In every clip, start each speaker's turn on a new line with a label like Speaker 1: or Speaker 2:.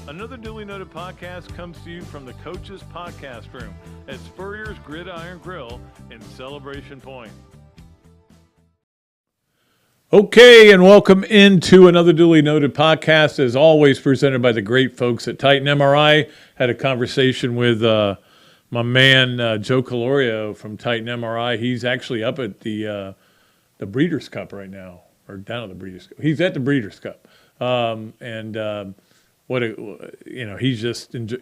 Speaker 1: Another Dooley Noted Podcast comes to you from the Coach's Podcast Room at Spurrier's Gridiron Grill in Celebration Point. Okay, and welcome into Another Dooley Noted Podcast, as always presented by the great folks at Titan MRI. Had a conversation with my man Joe Calorio from Titan MRI. He's actually up at the Breeders' Cup right now, or down at the Breeders' Cup. He's at the Breeders' Cup,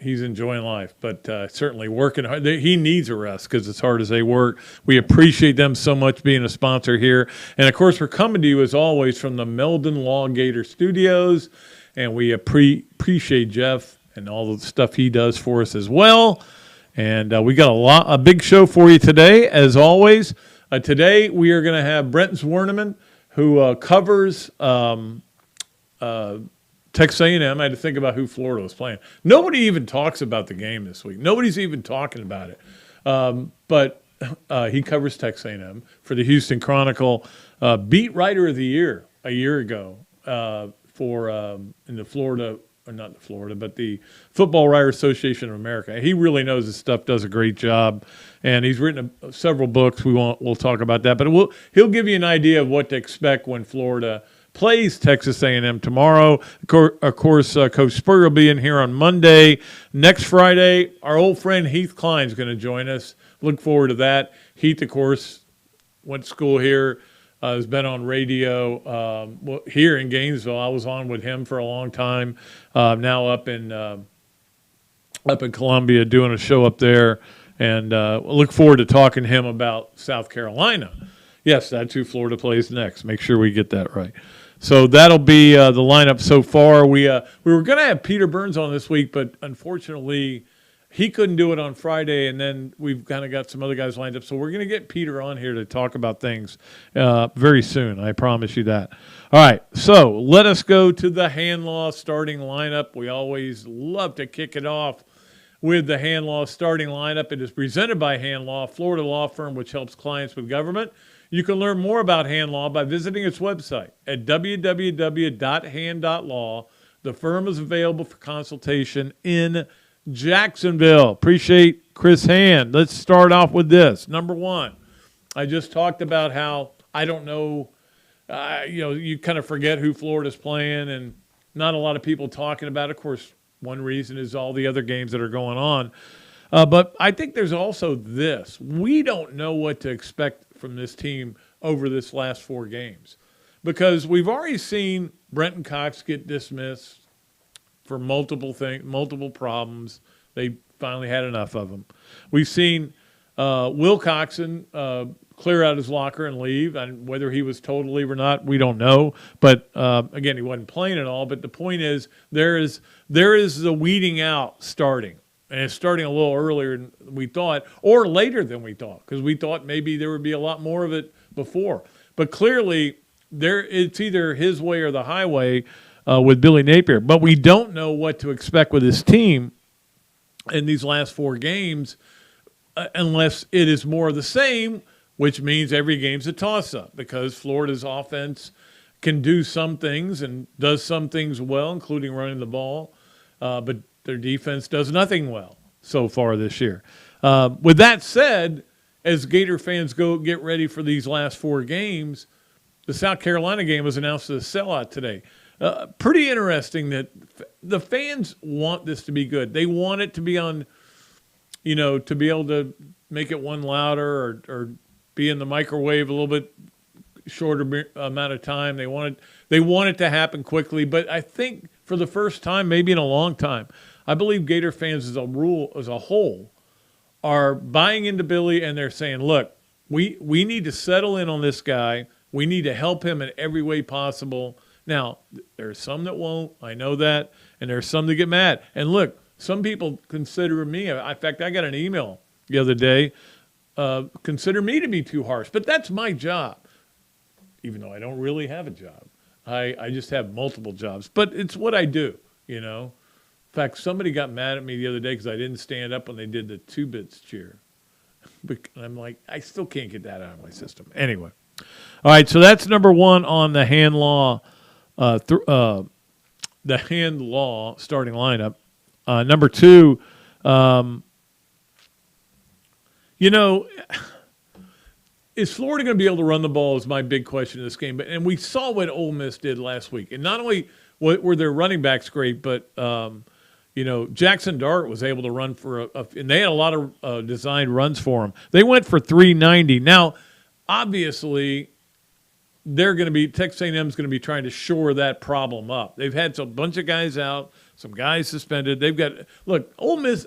Speaker 1: he's enjoying life, but certainly working hard. He needs a rest because as hard as they work. We appreciate them so much being a sponsor here. And, of course, we're coming to you, as always, from the Meldon Law Gator Studios, and we appreciate Jeff and all the stuff he does for us as well. And we got a big show for you today, as always. Today we are going to have Brent Zwerneman, who covers Texas A&M. I had to think about who Florida was playing. Nobody even talks about the game this week. Nobody's even talking about it. But he covers Texas A&M for the Houston Chronicle. Beat Writer of the Year a year ago in the Florida, or not the Florida, but the Football Writer Association of America. He really knows his stuff, does a great job, and he's written several books. We'll talk about that, but he'll give you an idea of what to expect when Florida plays Texas A&M tomorrow. Of course, Coach Spurrier will be in here on Monday. Next Friday, our old friend Heath Klein's going to join us. Look forward to that. Heath, of course, went to school here, has been on radio here in Gainesville. I was on with him for a long time. Now up in Columbia, doing a show up there, and look forward to talking to him about South Carolina. Yes, that's who Florida plays next. Make sure we get that right. So that'll be the lineup so far. We were going to have Peter Burns on this week, but unfortunately he couldn't do it on Friday, and then we've kind of got some other guys lined up. So we're going to get Peter on here to talk about things very soon. I promise you that. All right, so let us go to the Hand Law starting lineup. We always love to kick it off with the Hand Law starting lineup. It is presented by Hand Law, Florida law firm which helps clients with government. You can learn more about Hand Law by visiting its website at www.hand.law. The firm is available for consultation in Jacksonville. Appreciate Chris Hand. Let's start off with this. Number one, I just talked about how I don't know, you kind of forget who Florida's playing and not a lot of people talking about it. Of course, one reason is all the other games that are going on. But I think there's also this. We don't know what to expect from this team over this last four games because we've already seen Brenton Cox get dismissed for multiple problems. They finally had enough of them. We've seen Will Coxon clear out his locker and leave, and whether he was told to leave or not, we don't know. But again, he wasn't playing at all. But the point is, there is the weeding out starting. And it's starting a little earlier than we thought, or later than we thought, because we thought maybe there would be a lot more of it before. But clearly, it's either his way or the highway with Billy Napier. But we don't know what to expect with this team in these last four games unless it is more of the same, which means every game's a toss-up because Florida's offense can do some things and does some things well, including running the ball, but their defense does nothing well so far this year. With that said, as Gator fans get ready for these last four games, the South Carolina game was announced as a sellout today. Pretty interesting that the fans want this to be good. They want it to be on, to be able to make it one louder or be in the microwave a little bit shorter amount of time. They want it to happen quickly. But I think for the first time, maybe in a long time, I believe Gator fans as a whole are buying into Billy and they're saying, look, we need to settle in on this guy. We need to help him in every way possible. Now, there are some that won't. I know that. And there are some that get mad. And look, some people consider me, in fact, I got an email the other day, consider me to be too harsh. But that's my job, even though I don't really have a job. I just have multiple jobs. But it's what I do, In fact, somebody got mad at me the other day because I didn't stand up when they did the two bits cheer. But I'm like, I still can't get that out of my system. Anyway. All right, so that's number one on the Hand Law the hand law starting lineup. Number two, is Florida going to be able to run the ball is my big question in this game. And we saw what Ole Miss did last week. And not only were their running backs great, but, Jackson Dart was able to run for and they had a lot of designed runs for him. They went for 390. Now, obviously, Texas A&M is going to be trying to shore that problem up. They've had a bunch of guys out, some guys suspended. They've got – look, Ole Miss.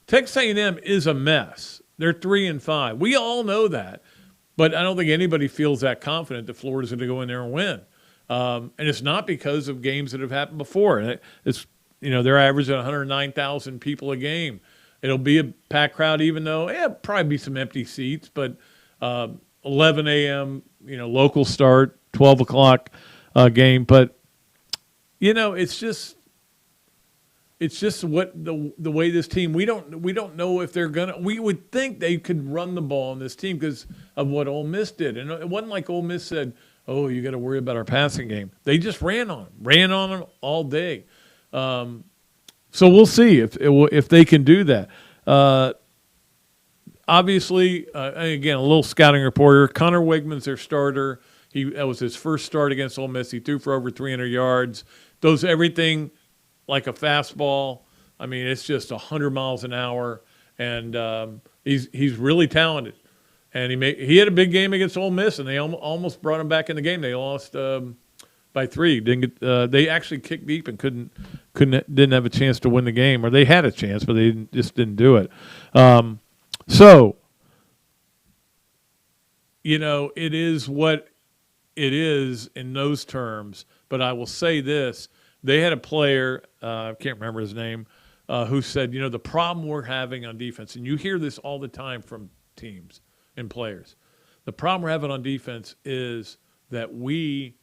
Speaker 1: Texas A&M is a mess. They're 3-5. We all know that, but I don't think anybody feels that confident that Florida's going to go in there and win. And it's not because of games that have happened before. It's they're averaging 109,000 people a game. It'll be a packed crowd, even though probably be some empty seats, but 11 a.m. Local start, 12 o'clock game. But it's just what the way this team. We don't know if they're gonna. We would think they could run the ball on this team because of what Ole Miss did, and it wasn't like Ole Miss said, "Oh, you got to worry about our passing game." They just ran on them all day. So we'll see if they can do that. Obviously, again, a little scouting reporter. Connor Wigman's their starter. That was his first start against Ole Miss. He threw for over 300 yards. Does everything like a fastball. I mean, it's just 100 miles an hour, and he's really talented. And he had a big game against Ole Miss, and they almost brought him back in the game. They lost by 3. They actually kicked deep and didn't have a chance to win the game, or they had a chance, but they just didn't do it. So, it is what it is in those terms. But I will say this. They had a player, I can't remember his name, who said, the problem we're having on defense, and you hear this all the time from teams and players, the problem we're having on defense is that we're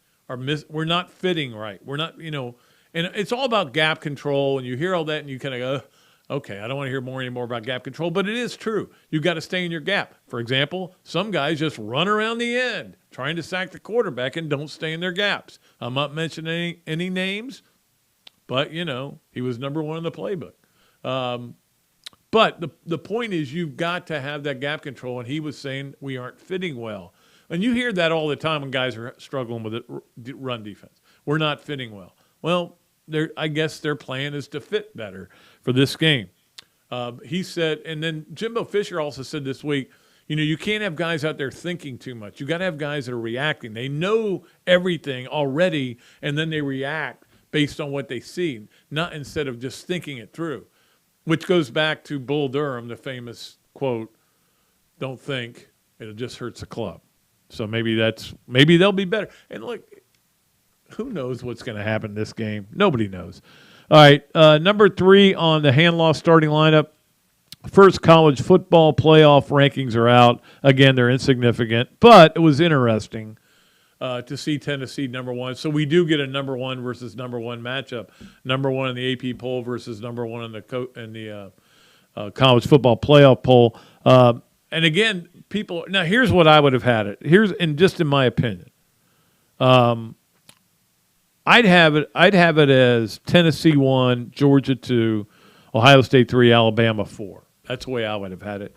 Speaker 1: not fitting right. We're not, and it's all about gap control, and you hear all that, and you kind of go, okay, I don't want to hear anymore about gap control, but it is true. You've got to stay in your gap. For example, some guys just run around the end trying to sack the quarterback and don't stay in their gaps. I'm not mentioning any names, but, he was number one in the playbook. But the point is you've got to have that gap control, and he was saying we aren't fitting well. And you hear that all the time when guys are struggling with it, run defense. We're not fitting well. Well, I guess their plan is to fit better for this game. He said, and then Jimbo Fisher also said this week, you can't have guys out there thinking too much. You got to have guys that are reacting. They know everything already, and then they react based on what they see, not instead of just thinking it through, which goes back to Bull Durham, the famous quote, "Don't think, it just hurts the club." So maybe they'll be better. And look, who knows what's going to happen in this game? Nobody knows. All right, number 3 on the hand law starting lineup. First college football playoff rankings are out. Again, they're insignificant, but it was interesting to see Tennessee number 1. So we do get a number 1 versus number 1 matchup. Number 1 in the AP poll versus number 1 in the college football playoff poll. And again, people. Now, here's what I would have had it. Just in my opinion. I'd have it as Tennessee 1, Georgia 2, Ohio State 3, Alabama 4. That's the way I would have had it.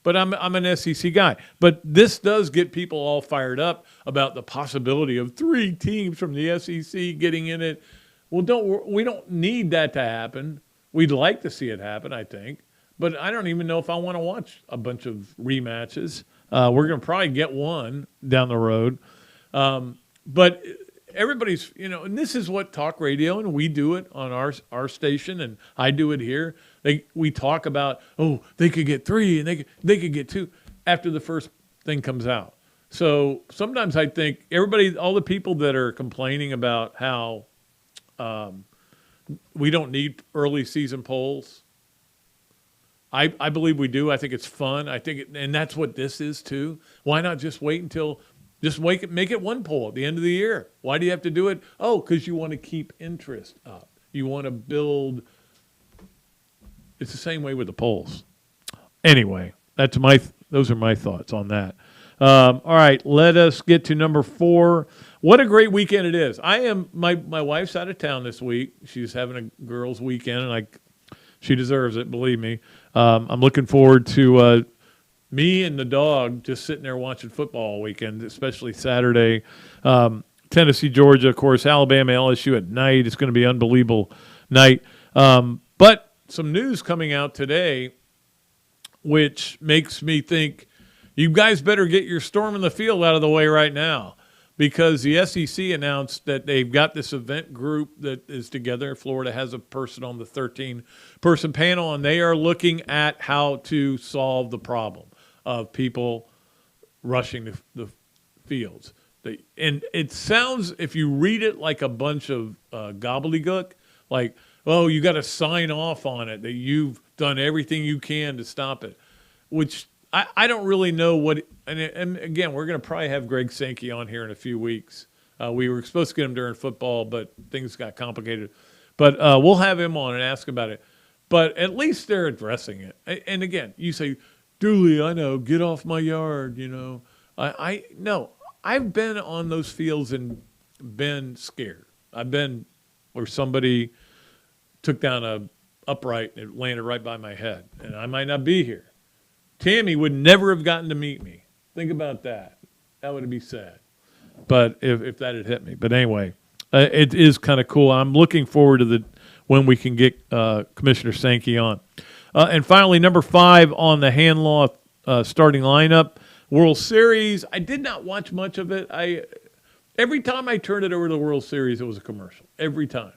Speaker 1: But I'm an SEC guy. But this does get people all fired up about the possibility of 3 teams from the SEC getting in it. Well, we don't need that to happen. We'd like to see it happen, I think. But I don't even know if I want to watch a bunch of rematches. We're going to probably get one down the road. But everybody's, and this is what talk radio, and we do it on our station, and I do it here. We talk about, they could get 3 and they could get 2 after the first thing comes out. So sometimes I think all the people that are complaining about how we don't need early season polls, I believe we do. I think it's fun. And that's what this is too. Why not just wait until? Just make it one poll at the end of the year. Why do you have to do it? Because you want to keep interest up. You want to build. It's the same way with the polls. Anyway, those are my thoughts on that. All right, let us get to number 4. what a great weekend it is. My wife's out of town this week. She's having a girls' weekend, and she deserves it, believe me. I'm looking forward to me and the dog just sitting there watching football all weekend, especially Saturday. Tennessee, Georgia, of course, Alabama, LSU at night. It's going to be an unbelievable night. But some news coming out today, which makes me think you guys better get your storm in the field out of the way right now, because the SEC announced that they've got this event group that is together. Florida has a person on the 13-person panel, and they are looking at how to solve the problem of people rushing the fields. And it sounds, if you read it, like a bunch of gobbledygook, like, oh, you got to sign off on it, that you've done everything you can to stop it, which I don't really know what – and again, we're going to probably have Greg Sankey on here in a few weeks. We were supposed to get him during football, but things got complicated. But we'll have him on and ask about it. But at least they're addressing it. And again, you say, Dooley, I know, get off my yard, you know. No, I've been on those fields and been scared. I've been where somebody took down a upright and it landed right by my head, and I might not be here. Tammy would never have gotten to meet me. Think about that. That would be sad. But if that had hit me. But anyway, it is kind of cool. I'm looking forward to when we can get Commissioner Sankey on. And finally, number 5 on the hand law starting lineup, World Series. I did not watch much of it. Every time I turned it over to the World Series, it was a commercial. Every time.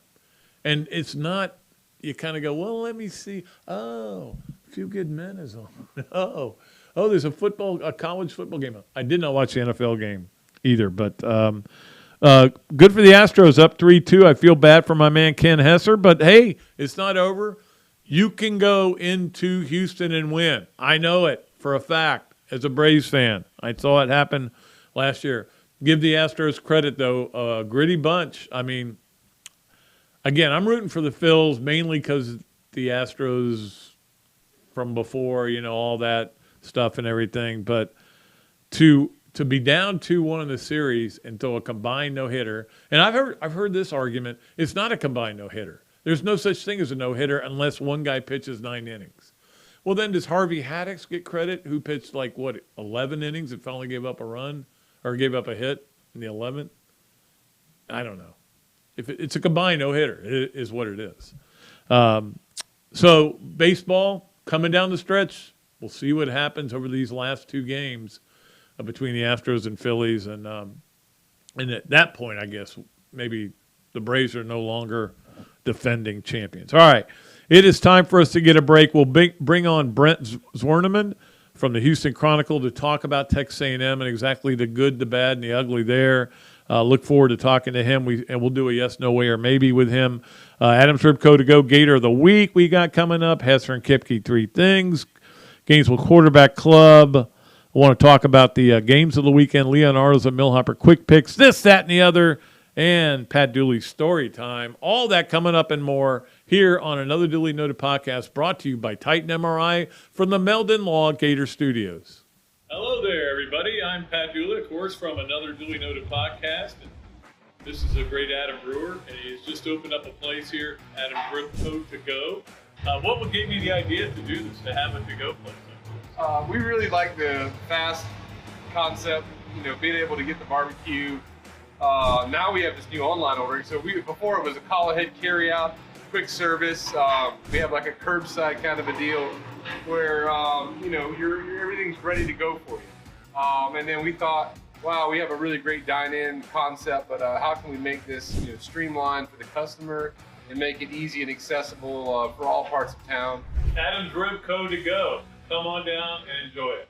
Speaker 1: And it's not, you kind of go, well, let me see. Oh, A Few Good Men is on. Oh, there's a college football game on. I did not watch the NFL game either, but good for the Astros, up 3-2. I feel bad for my man Ken Hesser, but hey, it's not over. You can go into Houston and win. I know it for a fact as a Braves fan. I saw it happen last year. Give the Astros credit, though. A gritty bunch. I mean, again, I'm rooting for the Phils mainly because the Astros from before, you know, all that stuff and everything. But to be down 2-1 in the series and throw a combined no-hitter, and I've heard this argument, it's not a combined no-hitter. There's no such thing as a no-hitter unless one guy pitches 9 innings. Well, then does Harvey Haddix get credit, who pitched 11 innings and finally gave up a run or gave up a hit in the 11th? I don't know. If it's a combined no-hitter, it is what it is. So baseball coming down the stretch, we'll see what happens over these last 2 games between the Astros and Phillies. And at that point, I guess, maybe the Braves are no longer defending champions. All right, it is time for us to get a break. We'll bring on Brent Zwerneman from the Houston Chronicle to talk about Texas A&M and exactly the good, the bad, and the ugly there. Look forward to talking to him. We'll do a yes, no way, or maybe with him. Adam's Ribco to go Gator of the Week we got coming up. Hesser and Kipke, 3 things. Gainesville Quarterback Club. I want to talk about the games of the weekend. Leonardo's and Millhopper quick picks. This, that, and the other. And Pat Dooley's story time. All that coming up and more here on Another Dooley Noted Podcast, brought to you by Titan MRI from the Meldon Law Gator Studios. Hello there, everybody. I'm Pat Dooley, of course, from Another Dooley Noted Podcast. And this is a great Adam Brewer, and he's just opened up a place here, Adam's Ribco to go. What gave you the idea to do this, to have a to-go place like this?
Speaker 2: We really like the fast concept, being able to get the barbecue. Now we have this new online ordering. So before it was a call ahead carry out, quick service. We have like a curbside kind of a deal where everything's ready to go for you. And then we thought, wow, we have a really great dine-in concept, but how can we make this streamlined for the customer and make it easy and accessible for all parts of town?
Speaker 1: Adam's Ribco to go. Come on down and enjoy it.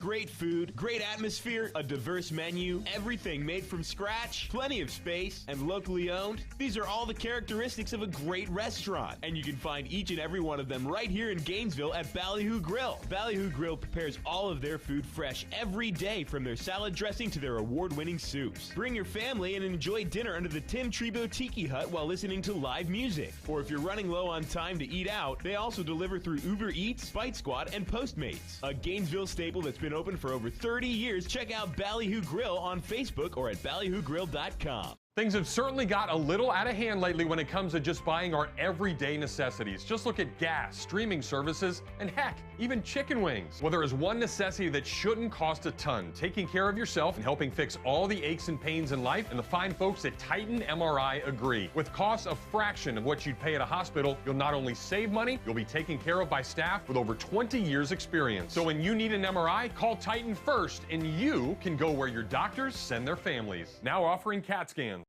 Speaker 3: Great food, great atmosphere, a diverse menu, everything made from scratch, plenty of space, and locally owned. These are all the characteristics of a great restaurant, and you can find each and every one of them right here in Gainesville at Ballyhoo Grill. Ballyhoo Grill prepares all of their food fresh every day, from their salad dressing to their award-winning soups. Bring your family and enjoy dinner under the Tim Trebo Tiki Hut while listening to live music. Or if you're running low on time to eat out, they also deliver through Uber Eats, Bite Squad, and Postmates. A Gainesville staple that's been been open for over 30 years. Check out Ballyhoo Grill on Facebook or at ballyhoogrill.com.
Speaker 2: Things have certainly got a little out of hand lately when it comes to just buying our everyday necessities. Just look at gas, streaming services, and heck, even chicken wings. Well, there is one necessity that shouldn't cost a ton: taking care of yourself and helping fix all the aches and pains in life, and the fine folks at Titan MRI agree. With costs a fraction of what you'd pay at a hospital, you'll not only save money, you'll be taken care of by staff with over 20 years experience. So when you need an MRI, call Titan first, and you can go where your doctors send their families. Now offering CAT scans.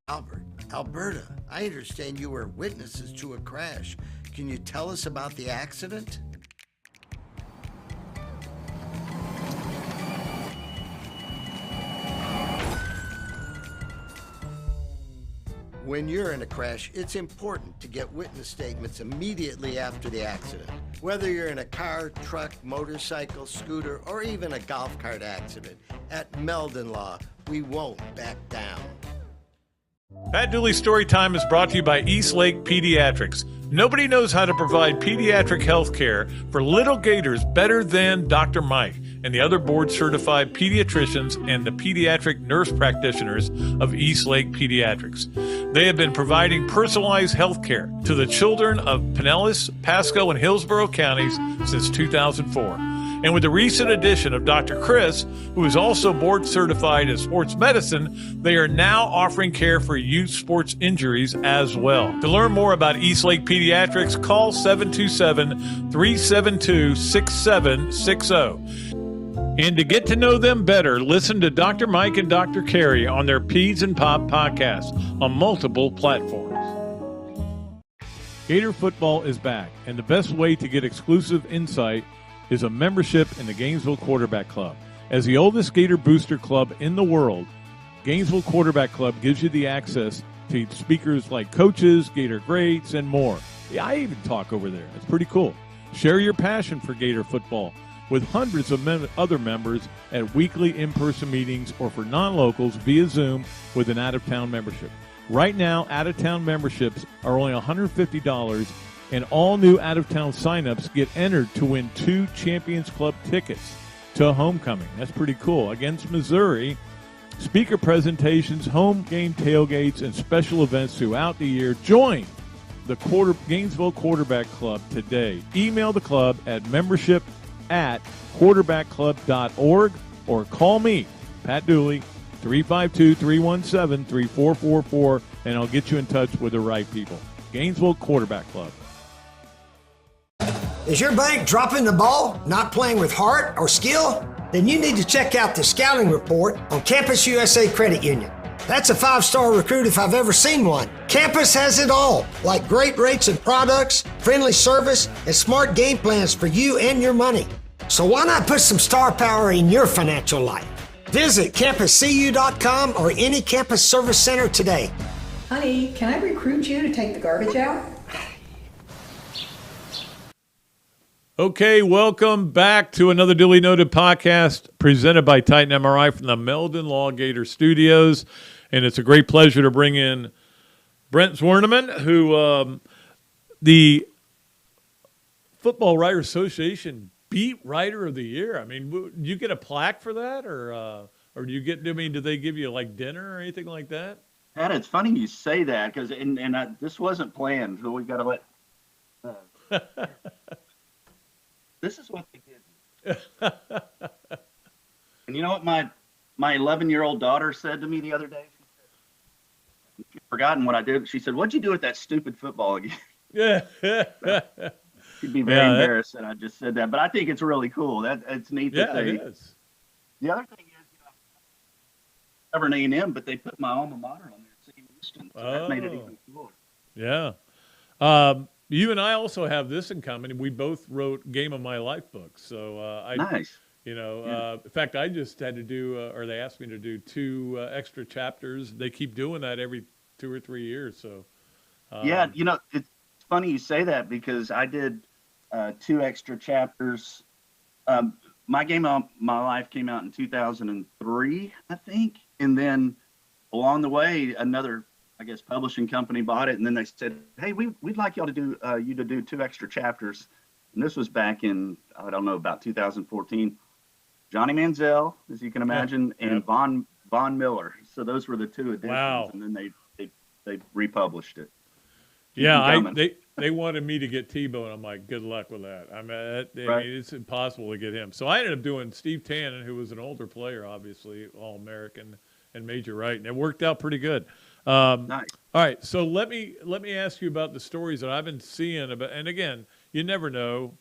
Speaker 4: Alberta, I understand you were witnesses to a crash. Can you tell us about the accident? When you're in a crash, it's important to get witness statements immediately after the accident. Whether you're in a car, truck, motorcycle, scooter, or even a golf cart accident, at Meldon Law, we won't back down.
Speaker 1: Pat Dooley's Storytime is brought to you by Eastlake Pediatrics. Nobody knows how to provide pediatric health care for little Gators better than Dr. Mike and the other board-certified pediatricians and the pediatric nurse practitioners of Eastlake Pediatrics. They have been providing personalized health care to the children of Pinellas, Pasco, and Hillsborough counties since 2004. And with the recent addition of Dr. Chris, who is also board certified in sports medicine, they are now offering care for youth sports injuries as well. To learn more about Eastlake Pediatrics, call 727-372-6760. And to get to know them better, listen to Dr. Mike and Dr. Carey on their Peds and Pop podcast on multiple platforms. Gator Football is back, and the best way to get exclusive insight is a membership in the Gainesville Quarterback Club. As the oldest Gator booster club in the world, Gainesville Quarterback Club gives you the access to speakers like coaches, Gator greats, and more. Yeah, I even talk over there. It's pretty cool. Share your passion for Gator football with hundreds of other members at weekly in-person meetings or for non-locals via Zoom with an out-of-town membership. Right now, out-of-town memberships are only $150, and all new out-of-town signups get entered to win 2 Champions Club tickets to homecoming. That's pretty cool. Against Missouri, speaker presentations, home game tailgates, and special events throughout the year. Join the Gainesville Quarterback Club today. Email the club at membership@quarterbackclub.org or call me, Pat Dooley, 352-317-3444, and I'll get you in touch with the right people. Gainesville Quarterback Club.
Speaker 5: Is your bank dropping the ball, not playing with heart or skill? Then you need to check out the scouting report on Campus USA Credit Union. That's a 5-star recruit if I've ever seen one. Campus has it all, like great rates and products, friendly service, and smart game plans for you and your money. So why not put some star power in your financial life? Visit campuscu.com or any campus service center today.
Speaker 6: Honey, can I recruit you to take the garbage out?
Speaker 1: Okay, welcome back to Another Dooley Noted Podcast presented by Titan MRI from the Meldon Law Gator Studios. And it's a great pleasure to bring in Brent Zwerneman, who the Football Writers Association Beat Writer of the Year. I mean, do you get a plaque for that, or do you get? I mean, do they give you like dinner or anything like that?
Speaker 7: Pat, it's funny you say that because this wasn't planned. So we've got to let. This is what they did. And you know what my 11-year-old daughter said to me the other day? She's forgotten what I did. She said, "What'd you do with that stupid football again?"
Speaker 1: Yeah.
Speaker 7: She'd be very embarrassed that I just said that. But I think it's really cool. It's neat that they.
Speaker 1: It is.
Speaker 7: The other thing is, cover an A&M, but they put my alma mater on there, Houston. So that made it even cooler.
Speaker 1: Yeah. You and I also have this in common. We both wrote Game of My Life books. So
Speaker 7: nice.
Speaker 1: In fact, I just had to do, or they asked me to do 2 extra chapters. They keep doing that every 2 or 3 years. So.
Speaker 7: Yeah, it's funny you say that because I did 2 extra chapters. My Game of My Life came out in 2003, I think, and then along the way, another, I guess, publishing company bought it, and then they said, "Hey, we'd like y'all to do 2 extra chapters." And this was back in, I don't know, about 2014. Johnny Manziel, as you can imagine,
Speaker 1: Yeah.
Speaker 7: and Von Miller. So those were the two additions,
Speaker 1: Wow.
Speaker 7: and then they republished it. Keep
Speaker 1: Yeah,
Speaker 7: them coming.
Speaker 1: they wanted me to get Tebow, and I'm like, good luck with that. I mean,
Speaker 7: Right.
Speaker 1: it's impossible to get him. So I ended up doing Steve Tannen, who was an older player, obviously, All-American and Major Right, and it worked out pretty good.
Speaker 7: Nice.
Speaker 1: All right, so let me ask you about the stories that I've been seeing about. And again, you never know.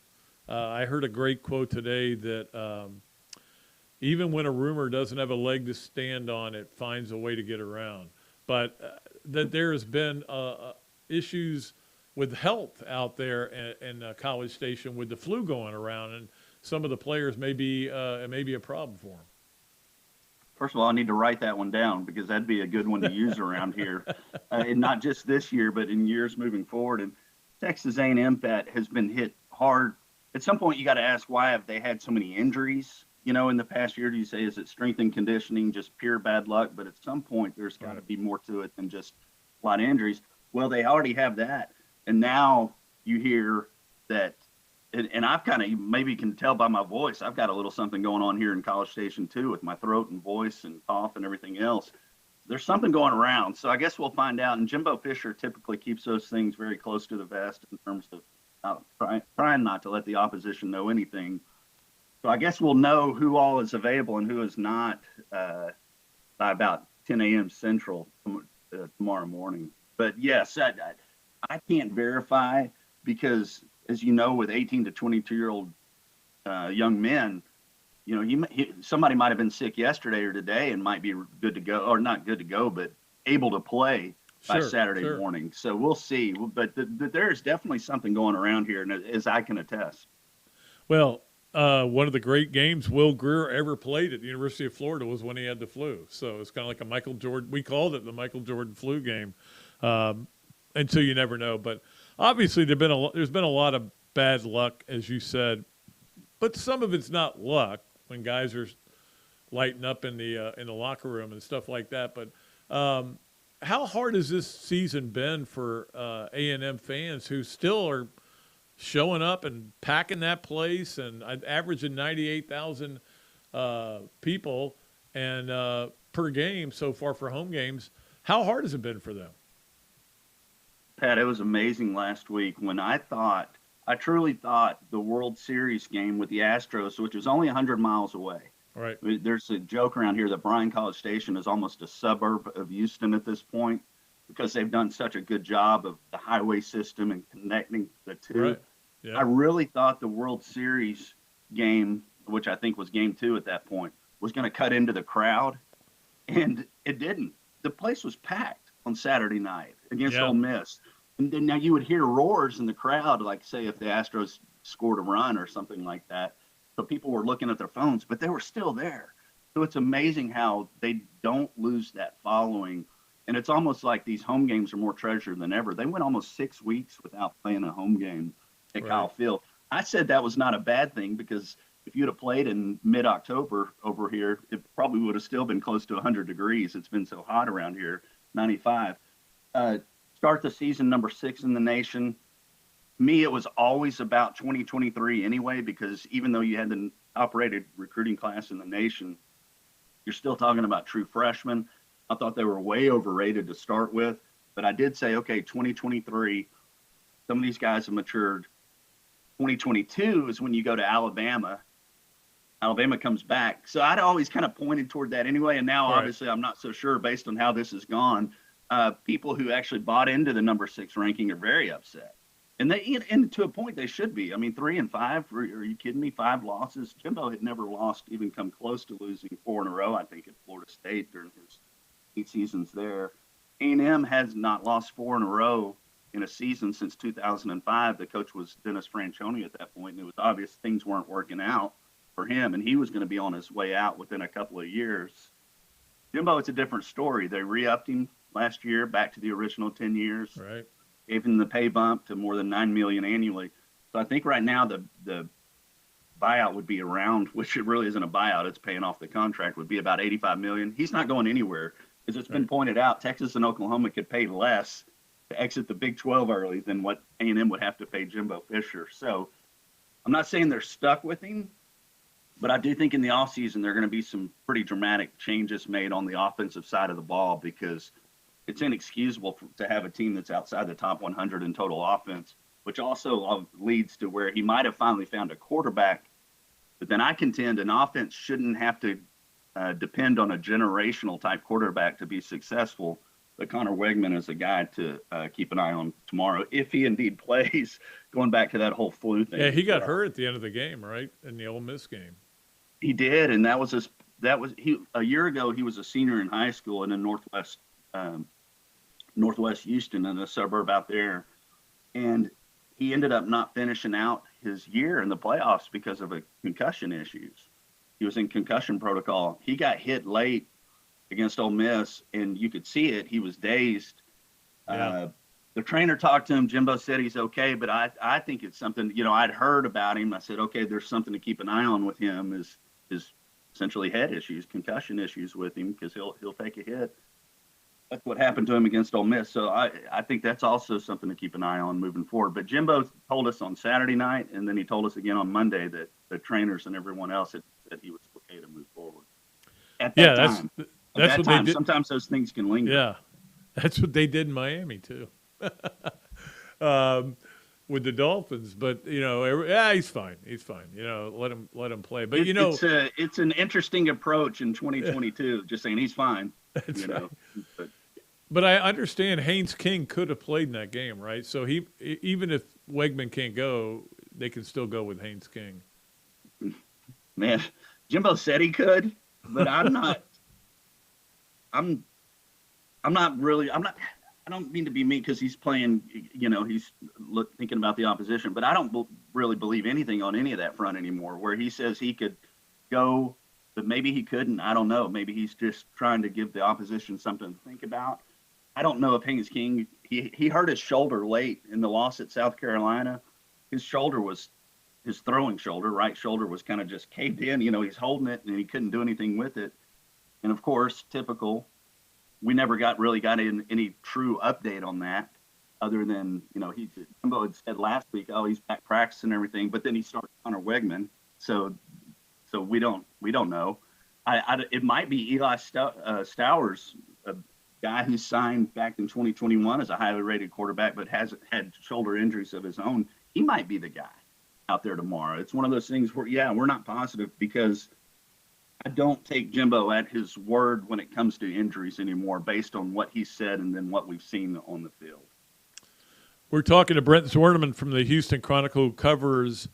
Speaker 1: I heard a great quote today that even when a rumor doesn't have a leg to stand on, it finds a way to get around. But that there has been issues with health out there in College Station with the flu going around, and some of the players may be a problem for them.
Speaker 7: First of all, I need to write that one down because that'd be a good one to use around here, and not just this year, but in years moving forward. And Texas A&M that has been hit hard. At some point, you got to ask, why have they had so many injuries? In the past year, do you say, is it strength and conditioning, just pure bad luck? But at some point, there's got to be more to it than just a lot of injuries. Well, they already have that. And now you hear that, and I've kind of, maybe you can tell by my voice, I've got a little something going on here in College Station too, with my throat and voice and cough and everything else. There's something going around. So I guess we'll find out. And Jimbo Fisher typically keeps those things very close to the vest in terms of trying not to let the opposition know anything. So I guess we'll know who all is available and who is not by about 10 a.m. Central tomorrow morning. But yes, I can't verify because, as you know, with 18 to 22-year-old young men, somebody might have been sick yesterday or today and might be good to go, or not good to go, but able to play by Saturday morning. So we'll see. But there is definitely something going around here, and as I can attest.
Speaker 1: Well, one of the great games Will Greer ever played at the University of Florida was when he had the flu. So it's kind of like a Michael Jordan. We called it the Michael Jordan flu game. And so you never know. But obviously there's been a lot of bad luck, as you said. But some of it's not luck when guys are lighting up in the locker room and stuff like that. But how hard has this season been for A&M fans who still are showing up and packing that place and averaging 98,000 people and per game so far for home games? How hard has it been for them?
Speaker 7: Pat, it was amazing last week when I truly thought the World Series game with the Astros, which was only 100 miles away.
Speaker 1: Right.
Speaker 7: There's a joke around here that Bryan College Station is almost a suburb of Houston at this point because they've done such a good job of the highway system and connecting the two.
Speaker 1: Right. Yeah.
Speaker 7: I really thought the World Series game, which I think was game 2 at that point, was going to cut into the crowd, and it didn't. The place was packed on Saturday night against Ole Miss. And then now you would hear roars in the crowd, like say if the Astros scored a run or something like that. So people were looking at their phones, but they were still there. So it's amazing how they don't lose that following. And it's almost like these home games are more treasured than ever. They went almost 6 weeks without playing a home game at Kyle Field. I said that was not a bad thing because if you'd have played in mid-October over here, it probably would have still been close to 100 degrees. It's been so hot around here, 95. Start the season number 6 in the nation. Me, it was always about 2023 anyway, because even though you had the operated recruiting class in the nation, you're still talking about true freshmen. I thought they were way overrated to start with, but I did say, okay, 2023, some of these guys have matured. 2022 is when you go to Alabama. Alabama comes back. So I'd always kind of pointed toward that anyway, and now obviously I'm not so sure based on how this has gone. People who actually bought into the number 6 ranking are very upset. And to a point, they should be. I mean, 3-5, are you kidding me? 5 losses. Jimbo had never lost, even come close to losing 4 in a row, I think, at Florida State during his 8 seasons there. A&M has not lost 4 in a row in a season since 2005. The coach was Dennis Franchione at that point, and it was obvious things weren't working out for him, and he was going to be on his way out within a couple of years. Jimbo, it's a different story. They re-upped him last year back to the original 10 years.
Speaker 1: Right.
Speaker 7: Gave him the pay bump to more than $9 million annually. So I think right now the buyout would be around, which it really isn't a buyout, it's paying off the contract, would be about $85 million. He's not going anywhere. As it's been pointed out, Texas and Oklahoma could pay less to exit the Big 12 early than what A&M would have to pay Jimbo Fisher. So I'm not saying they're stuck with him, But I do think in the offseason there are going to be some pretty dramatic changes made on the offensive side of the ball, because it's inexcusable to have a team that's outside the top 100 in total offense, which also leads to where he might have finally found a quarterback. But then I contend an offense shouldn't have to depend on a generational type quarterback to be successful. But Connor Wegman is a guy to keep an eye on tomorrow, if he indeed plays, going back to that whole flu thing.
Speaker 1: Yeah, he got hurt at the end of the game, right? In the Ole Miss game.
Speaker 7: He did, and a year ago he was a senior in high school in Northwest Houston, in a suburb out there, and he ended up not finishing out his year in the playoffs because of concussion issues. He was in concussion protocol. He got hit late against Ole Miss, and you could see it. He was dazed.
Speaker 1: Yeah.
Speaker 7: The trainer talked to him. Jimbo said he's okay, but I think it's something, I'd heard about him. I said, okay, there's something to keep an eye on with him, is essentially head issues, concussion issues with him, because he'll take a hit. That's what happened to him against Ole Miss. So I think that's also something to keep an eye on moving forward. But Jimbo told us on Saturday night, and then he told us again on Monday, that the trainers and everyone else had said he was okay to move forward. At that time. That's what they did. Sometimes those things can linger.
Speaker 1: Yeah, that's what they did in Miami too, with the Dolphins. But he's fine. He's fine. Let him play. But
Speaker 7: it's an interesting approach in 2022. Just saying he's fine.
Speaker 1: That's right. But I understand Haynes King could have played in that game, right? So even if Wegman can't go, they can still go with Haynes King.
Speaker 7: Man, Jimbo said he could, but I'm not. I don't mean to be mean, because he's playing, he's thinking about the opposition, but I don't really believe anything on any of that front anymore, where he says he could go, but maybe he couldn't. I don't know. Maybe he's just trying to give the opposition something to think about. I don't know if Haynes King, he hurt his shoulder late in the loss at South Carolina. His throwing shoulder, right shoulder, was kind of just caved in. He's holding it and he couldn't do anything with it. And of course, typical, we never got any true update on that, other than, Jimbo had said last week, oh, he's back practicing and everything, but then he started Connor Wegman. So we don't know. It might be Eli Stowers, a guy who signed back in 2021 as a highly rated quarterback, but hasn't had shoulder injuries of his own. He might be the guy out there tomorrow. It's one of those things where, we're not positive, because I don't take Jimbo at his word when it comes to injuries anymore, based on what he said and then what we've seen on the field.
Speaker 1: We're talking to Brent Zwerneman from the Houston Chronicle, who covers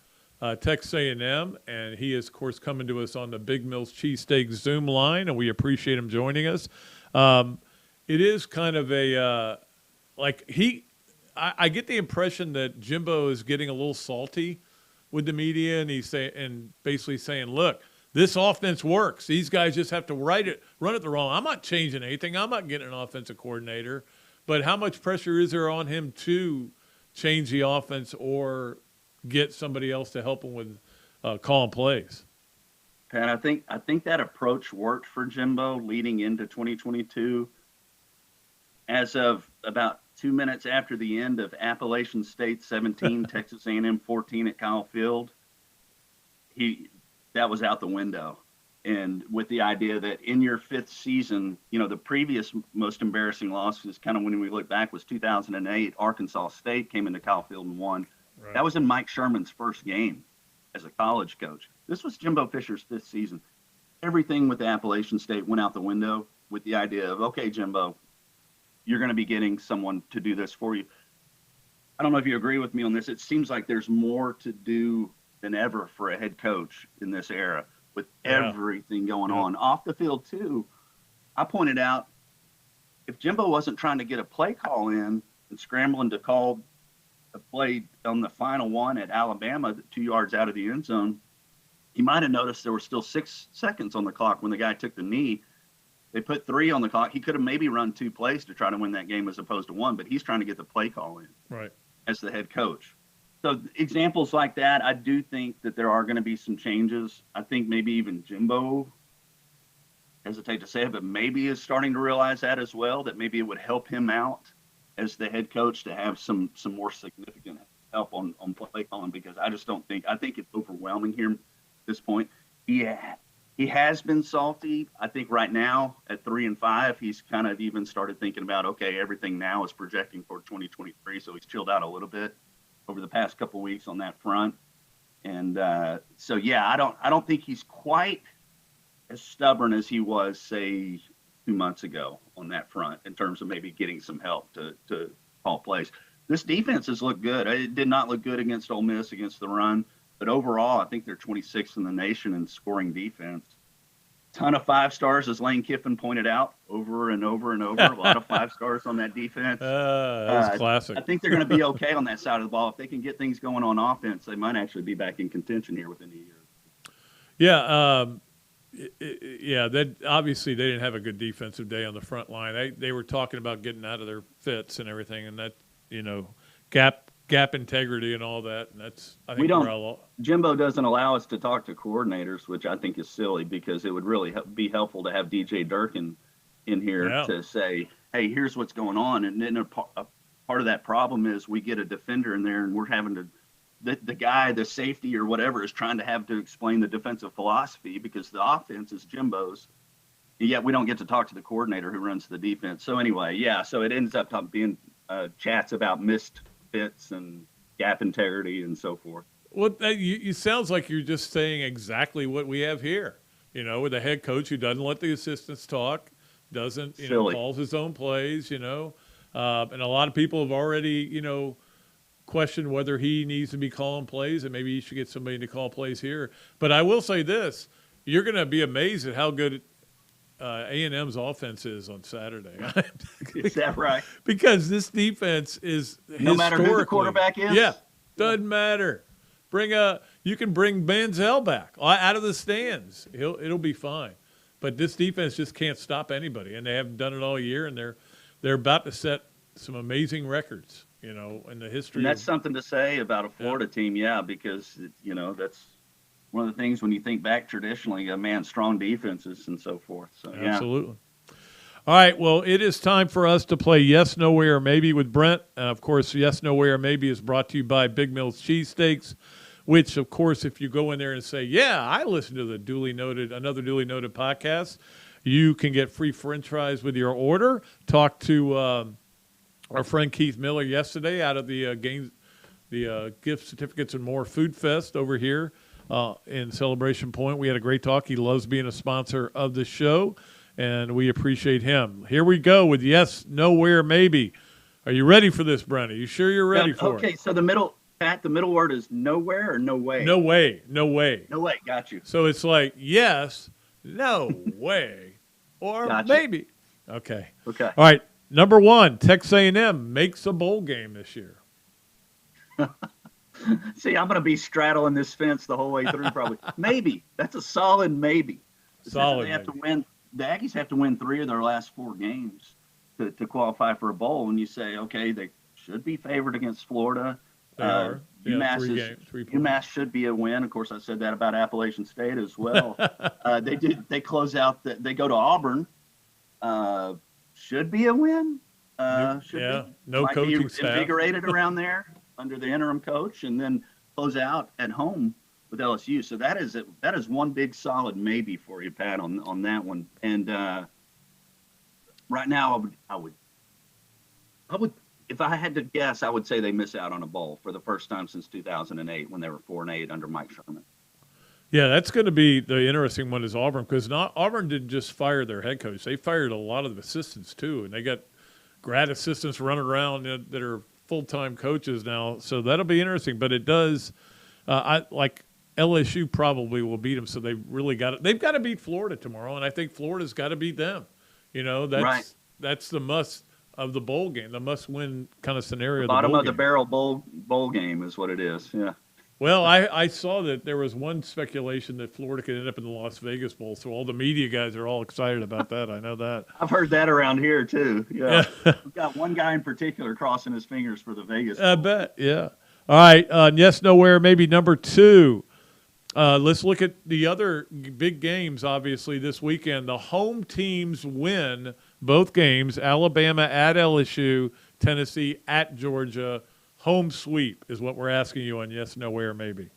Speaker 1: Texas A&M, and he is, of course, coming to us on the Big Mills Cheesesteak Zoom line, and we appreciate him joining us. It is kind of I get the impression that Jimbo is getting a little salty with the media, and basically saying, look, this offense works. These guys just have to run it the wrong. I'm not changing anything. I'm not getting an offensive coordinator. But how much pressure is there on him to change the offense or get somebody else to help him with calling plays?
Speaker 7: Pat, I think that approach worked for Jimbo leading into 2022. As of about 2 minutes after the end of Appalachian State 17, Texas A&M 14 at Kyle Field, that was out the window. And with the idea that in your fifth season, the previous most embarrassing loss is kind of, when we look back, was 2008. Arkansas State came into Kyle Field and won. Right. That was in Mike Sherman's first game as a college coach. This was Jimbo Fisher's fifth season. Everything with Appalachian State went out the window with the idea of, okay, Jimbo, you're going to be getting someone to do this for you. I don't know if you agree with me on this. It seems like there's more to do than ever for a head coach in this era, with everything going on off the field too. I pointed out, if Jimbo wasn't trying to get a play call in and scrambling to call a play on the final one at Alabama, 2 yards out of the end zone, he might have noticed there were still 6 seconds on the clock when the guy took the knee. They put 3 on the clock. He could have maybe run 2 plays to try to win that game as opposed to 1, but he's trying to get the play call in as the head coach. So examples like that, I do think that there are going to be some changes. I think maybe even Jimbo, hesitate to say it, but maybe is starting to realize that as well, that maybe it would help him out as the head coach to have some more significant help on play calling, because I just don't think – I think it's overwhelming here at this point. He has been salty. I think right now at 3-5, he's kind of even started thinking about, okay, everything now is projecting for 2023. So he's chilled out a little bit over the past couple of weeks on that front. And so, yeah, I don't think he's quite as stubborn as he was, say, 2 months ago on that front in terms of maybe getting some help to call plays. This defense has looked good. It did not look good against Ole Miss against the run. But overall, I think they're 26th in the nation in scoring defense. Ton of 5 stars, as Lane Kiffin pointed out, over and over and over. A lot of 5 stars on that defense.
Speaker 1: That's classic.
Speaker 7: I think they're going to be okay on that side of the ball. If they can get things going on offense, they might actually be back in contention here within a year.
Speaker 1: Yeah, that obviously they didn't have a good defensive day on the front line. They were talking about getting out of their fits and everything, and that, gap integrity and all that. And that's, I think,
Speaker 7: Jimbo doesn't allow us to talk to coordinators, which I think is silly, because it would really be helpful to have DJ Durkin in here to say, hey, here's what's going on. And then a part of that problem is we get a defender in there and we're having to, the guy, the safety or whatever, is trying to have to explain the defensive philosophy because the offense is Jimbo's. Yet we don't get to talk to the coordinator who runs the defense. So anyway, so it ends up being chats about missed fits and gap integrity and so forth.
Speaker 1: Well, you sounds like you're just saying exactly what we have here. With a head coach who doesn't let the assistants talk, doesn't calls his own plays. And a lot of people have already questioned whether he needs to be calling plays, and maybe he should get somebody to call plays here. But I will say this: you're going to be amazed at how good A&M's offense is on Saturday.
Speaker 7: Is that right?
Speaker 1: Because this defense is
Speaker 7: no matter who the quarterback is.
Speaker 1: Yeah, doesn't matter. You can bring Manziel back out of the stands. It'll be fine. But this defense just can't stop anybody, and they haven't done it all year. And they're about to set some amazing records, in the history.
Speaker 7: And that's something to say about a Florida team, because that's one of the things when you think back traditionally, strong defenses and so forth. So
Speaker 1: absolutely. All right, well, it is time for us to play Yes, No Way, or Maybe with Brent. Of course, Yes, No Way, or Maybe is brought to you by Big Mills Cheesesteaks, which, of course, if you go in there and say, yeah, I listen to the Another Dooley Noted podcast, you can get free French fries with your order. Talked to our friend Keith Miller yesterday out of the Gift Certificates and More Food Fest over here in Celebration Point. We had a great talk. He loves being a sponsor of the show, and we appreciate him. Here we go with Yes, Nowhere, Maybe. Are you ready for this, Brent? Are you sure you're ready for it?
Speaker 7: Okay, so the middle word is nowhere or no way?
Speaker 1: No way. No way.
Speaker 7: No way. Got you.
Speaker 1: So it's like yes, no way, or maybe. Okay.
Speaker 7: Okay.
Speaker 1: All right. Number 1, Texas A&M makes a bowl game this year.
Speaker 7: See, I'm going to be straddling this fence the whole way through probably. Maybe. That's a solid maybe.
Speaker 1: Solid.
Speaker 7: They have to win. The Aggies have to win 3 of their last 4 games to qualify for a bowl. And you say, okay, they should be favored against Florida.
Speaker 1: They are.
Speaker 7: UMass should be a win. Of course, I said that about Appalachian State as well. They close out. They go to Auburn. Should be a win.
Speaker 1: No coaching staff.
Speaker 7: Invigorated around there under the interim coach, and then close out at home with LSU. So that is one big solid maybe for you, Pat, on that one. And right now, I would, if I had to guess, I would say they miss out on a bowl for the first time since 2008 when they were 4-8 under Mike Sherman.
Speaker 1: Yeah, that's going to be the interesting one is Auburn, because Auburn didn't just fire their head coach. They fired a lot of the assistants too, and they got grad assistants running around that are full-time coaches now. So that'll be interesting. But it does LSU probably will beat them, so they've got to beat Florida tomorrow, and I think Florida's got to beat them. That's the must of the bowl game, the must-win kind of scenario.
Speaker 7: Bottom of the barrel bowl game is what it is. Yeah.
Speaker 1: Well, I saw that there was one speculation that Florida could end up in the Las Vegas Bowl, so all the media guys are all excited about that. I know that.
Speaker 7: I've heard that around here, too. Yeah. We've got one guy in particular crossing his fingers for the Vegas Bowl.
Speaker 1: I bet, yeah. All right, Yes, Nowhere, maybe number 2. Let's look at the other big games, obviously, this weekend. The home teams win both games, Alabama at LSU, Tennessee at Georgia. Home sweep is what we're asking you on Yes, Nowhere, Maybe.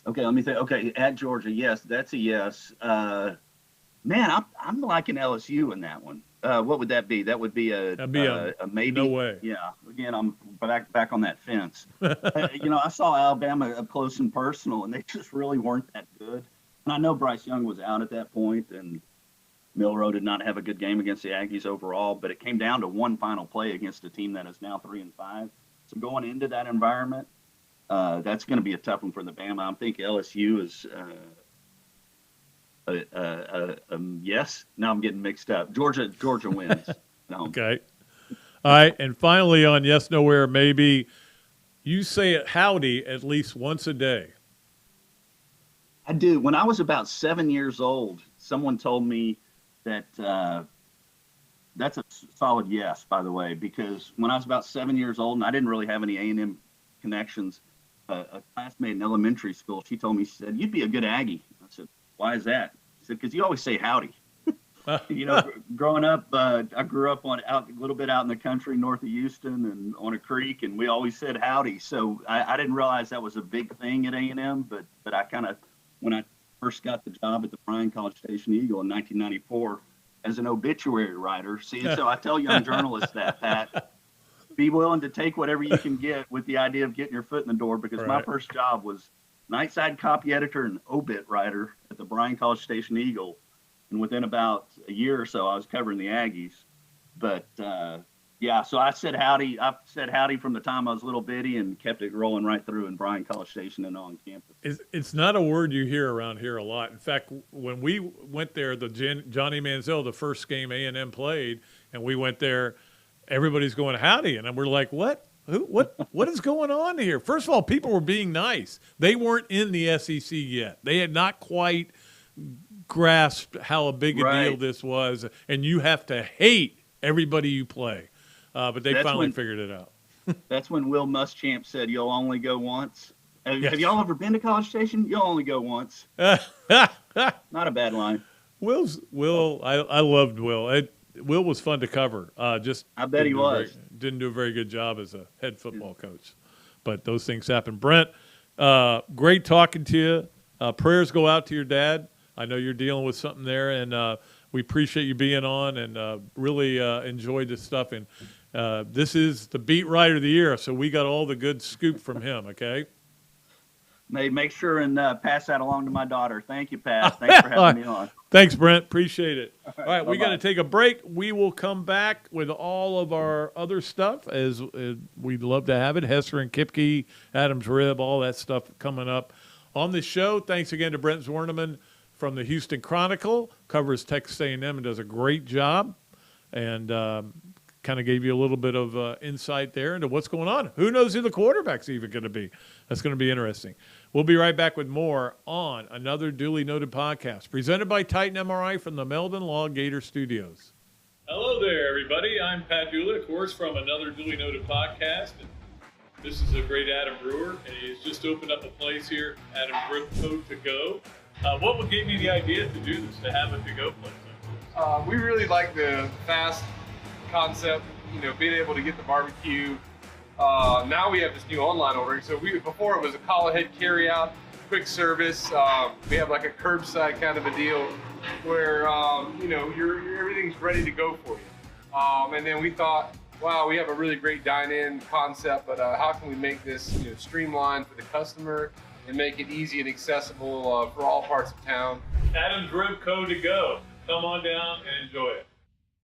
Speaker 7: Okay, let me think. Okay, at Georgia, yes, that's a yes. Man, I'm liking LSU in that one. What would that be? That would be
Speaker 1: That'd be
Speaker 7: a maybe.
Speaker 1: no way.
Speaker 7: Yeah. Again, I'm back on that fence. I saw Alabama up close and personal, and they just really weren't that good. And I know Bryce Young was out at that point, and Milroe did not have a good game against the Aggies overall. But it came down to one final play against a team that is now 3-5. So going into that environment, that's going to be a tough one for the Bama. I think LSU is. Yes. Now I'm getting mixed up. Georgia wins. No.
Speaker 1: Okay. All right. And finally on yes, nowhere, maybe you say it howdy at least once a day.
Speaker 7: I do. When I was about 7 years old, someone told me that that's a solid yes, by the way, because when I was about 7 years old and I didn't really have any A&M connections, a classmate in elementary school, she told me, she said, "You'd be a good Aggie." I said, "Why is that?" She said, "Because you always say howdy." Growing up, I grew up a little bit out in the country north of Houston and on a creek, and we always said howdy. So I didn't realize that was a big thing at A&M, but I kind of, when I first got the job at the Bryan College Station Eagle in 1994 as an obituary writer, so I tell young journalists that, Pat, be willing to take whatever you can get with the idea of getting your foot in the door, because my first job was nightside copy editor and obit writer at the Bryan College Station Eagle. And within about a year or so, I was covering the Aggies. But, so I said howdy. I said howdy from the time I was little bitty and kept it rolling right through in Bryan College Station and on campus.
Speaker 1: It's not a word you hear around here a lot. In fact, when we went there, Johnny Manziel, the first game A&M played, and we went there, everybody's going howdy. And we're like, what? What is going on here? First of all, people were being nice. They weren't in the SEC yet. They had not quite grasped how a big a deal this was, and you have to hate everybody you play. But they finally figured it out.
Speaker 7: That's when Will Muschamp said, "You'll only go once." Have y'all ever been to College Station? You'll only go once. Not a bad line.
Speaker 1: I loved Will. Will was fun to cover.
Speaker 7: I bet he was.
Speaker 1: Didn't do a very good job as a head football coach. But those things happen. Brent, great talking to you. Prayers go out to your dad. I know you're dealing with something there, and we appreciate you being on and really enjoyed this stuff. And this is the Beat Writer of the Year, so we got all the good scoop from him, okay?
Speaker 7: Make sure and pass that along to my daughter. Thank you, Pat. Thanks for having me on.
Speaker 1: Thanks, Brent. Appreciate it. All right, we got to take a break. We will come back with all of our other stuff, as we'd love to have it. Hesser and Kipke, Adam's Rib, all that stuff coming up on the show. Thanks again to Brent Zwerneman from the Houston Chronicle, covers Texas A&M and does a great job, and kind of gave you a little bit of insight there into what's going on. Who knows who the quarterback's even going to be? That's going to be interesting. We'll be right back with more on Another Dooley Noted Podcast, presented by Titan MRI from the Meldon Law Gator Studios. Hello there, everybody. I'm Pat Dooley, of course, from Another Dooley Noted Podcast. And this is a great Adam Brewer, and he's just opened up a place here, Adam Brewer to go. What gave you the idea to do this, to have a to-go place?
Speaker 2: We really like the fast concept, being able to get the barbecue. Now we have this new online ordering. So before it was a call ahead carry out, quick service. We have like a curbside kind of a deal where everything's ready to go for you. And then we thought, wow, we have a really great dine-in concept, but how can we make this streamlined for the customer and make it easy and accessible for all parts of town?
Speaker 1: Adam's Rib Co. to go. Come on down and enjoy it.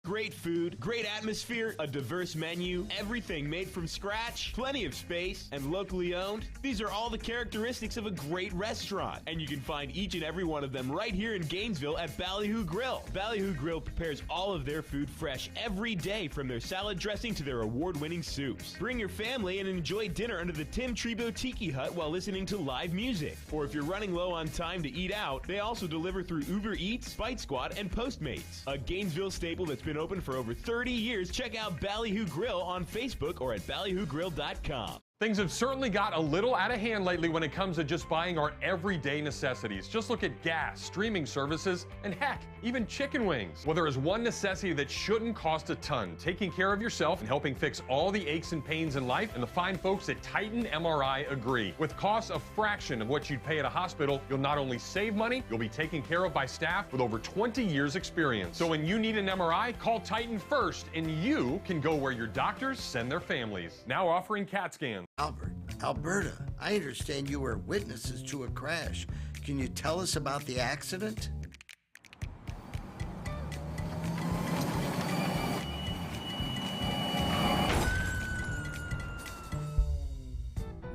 Speaker 3: Great food, great atmosphere, a diverse menu, everything made from scratch, plenty of space, and locally owned. These are all the characteristics of a great restaurant, and you can find each and every one of them right here in Gainesville at Ballyhoo Grill. Ballyhoo Grill prepares all of their food fresh every day, from their salad dressing to their award-winning soups. Bring your family and enjoy dinner under the Tim Trebo Tiki Hut while listening to live music. Or if you're running low on time to eat out, they also deliver through Uber Eats, Bite Squad, and Postmates. A Gainesville staple that's been open for over 30 years. Check out Ballyhoo Grill on Facebook or at ballyhoogrill.com.
Speaker 8: Things have certainly got a little out of hand lately when it comes to just buying our everyday necessities. Just look at gas, streaming services, and heck, even chicken wings. Well, there is one necessity that shouldn't cost a ton: taking care of yourself and helping fix all the aches and pains in life, and the fine folks at Titan MRI agree. With costs a fraction of what you'd pay at a hospital, you'll not only save money, you'll be taken care of by staff with over 20 years experience. So when you need an MRI, call Titan first, and you can go where your doctors send their families. Now offering CAT scans.
Speaker 4: Albert, Alberta, I understand you were witnesses to a crash. Can you tell us about the accident?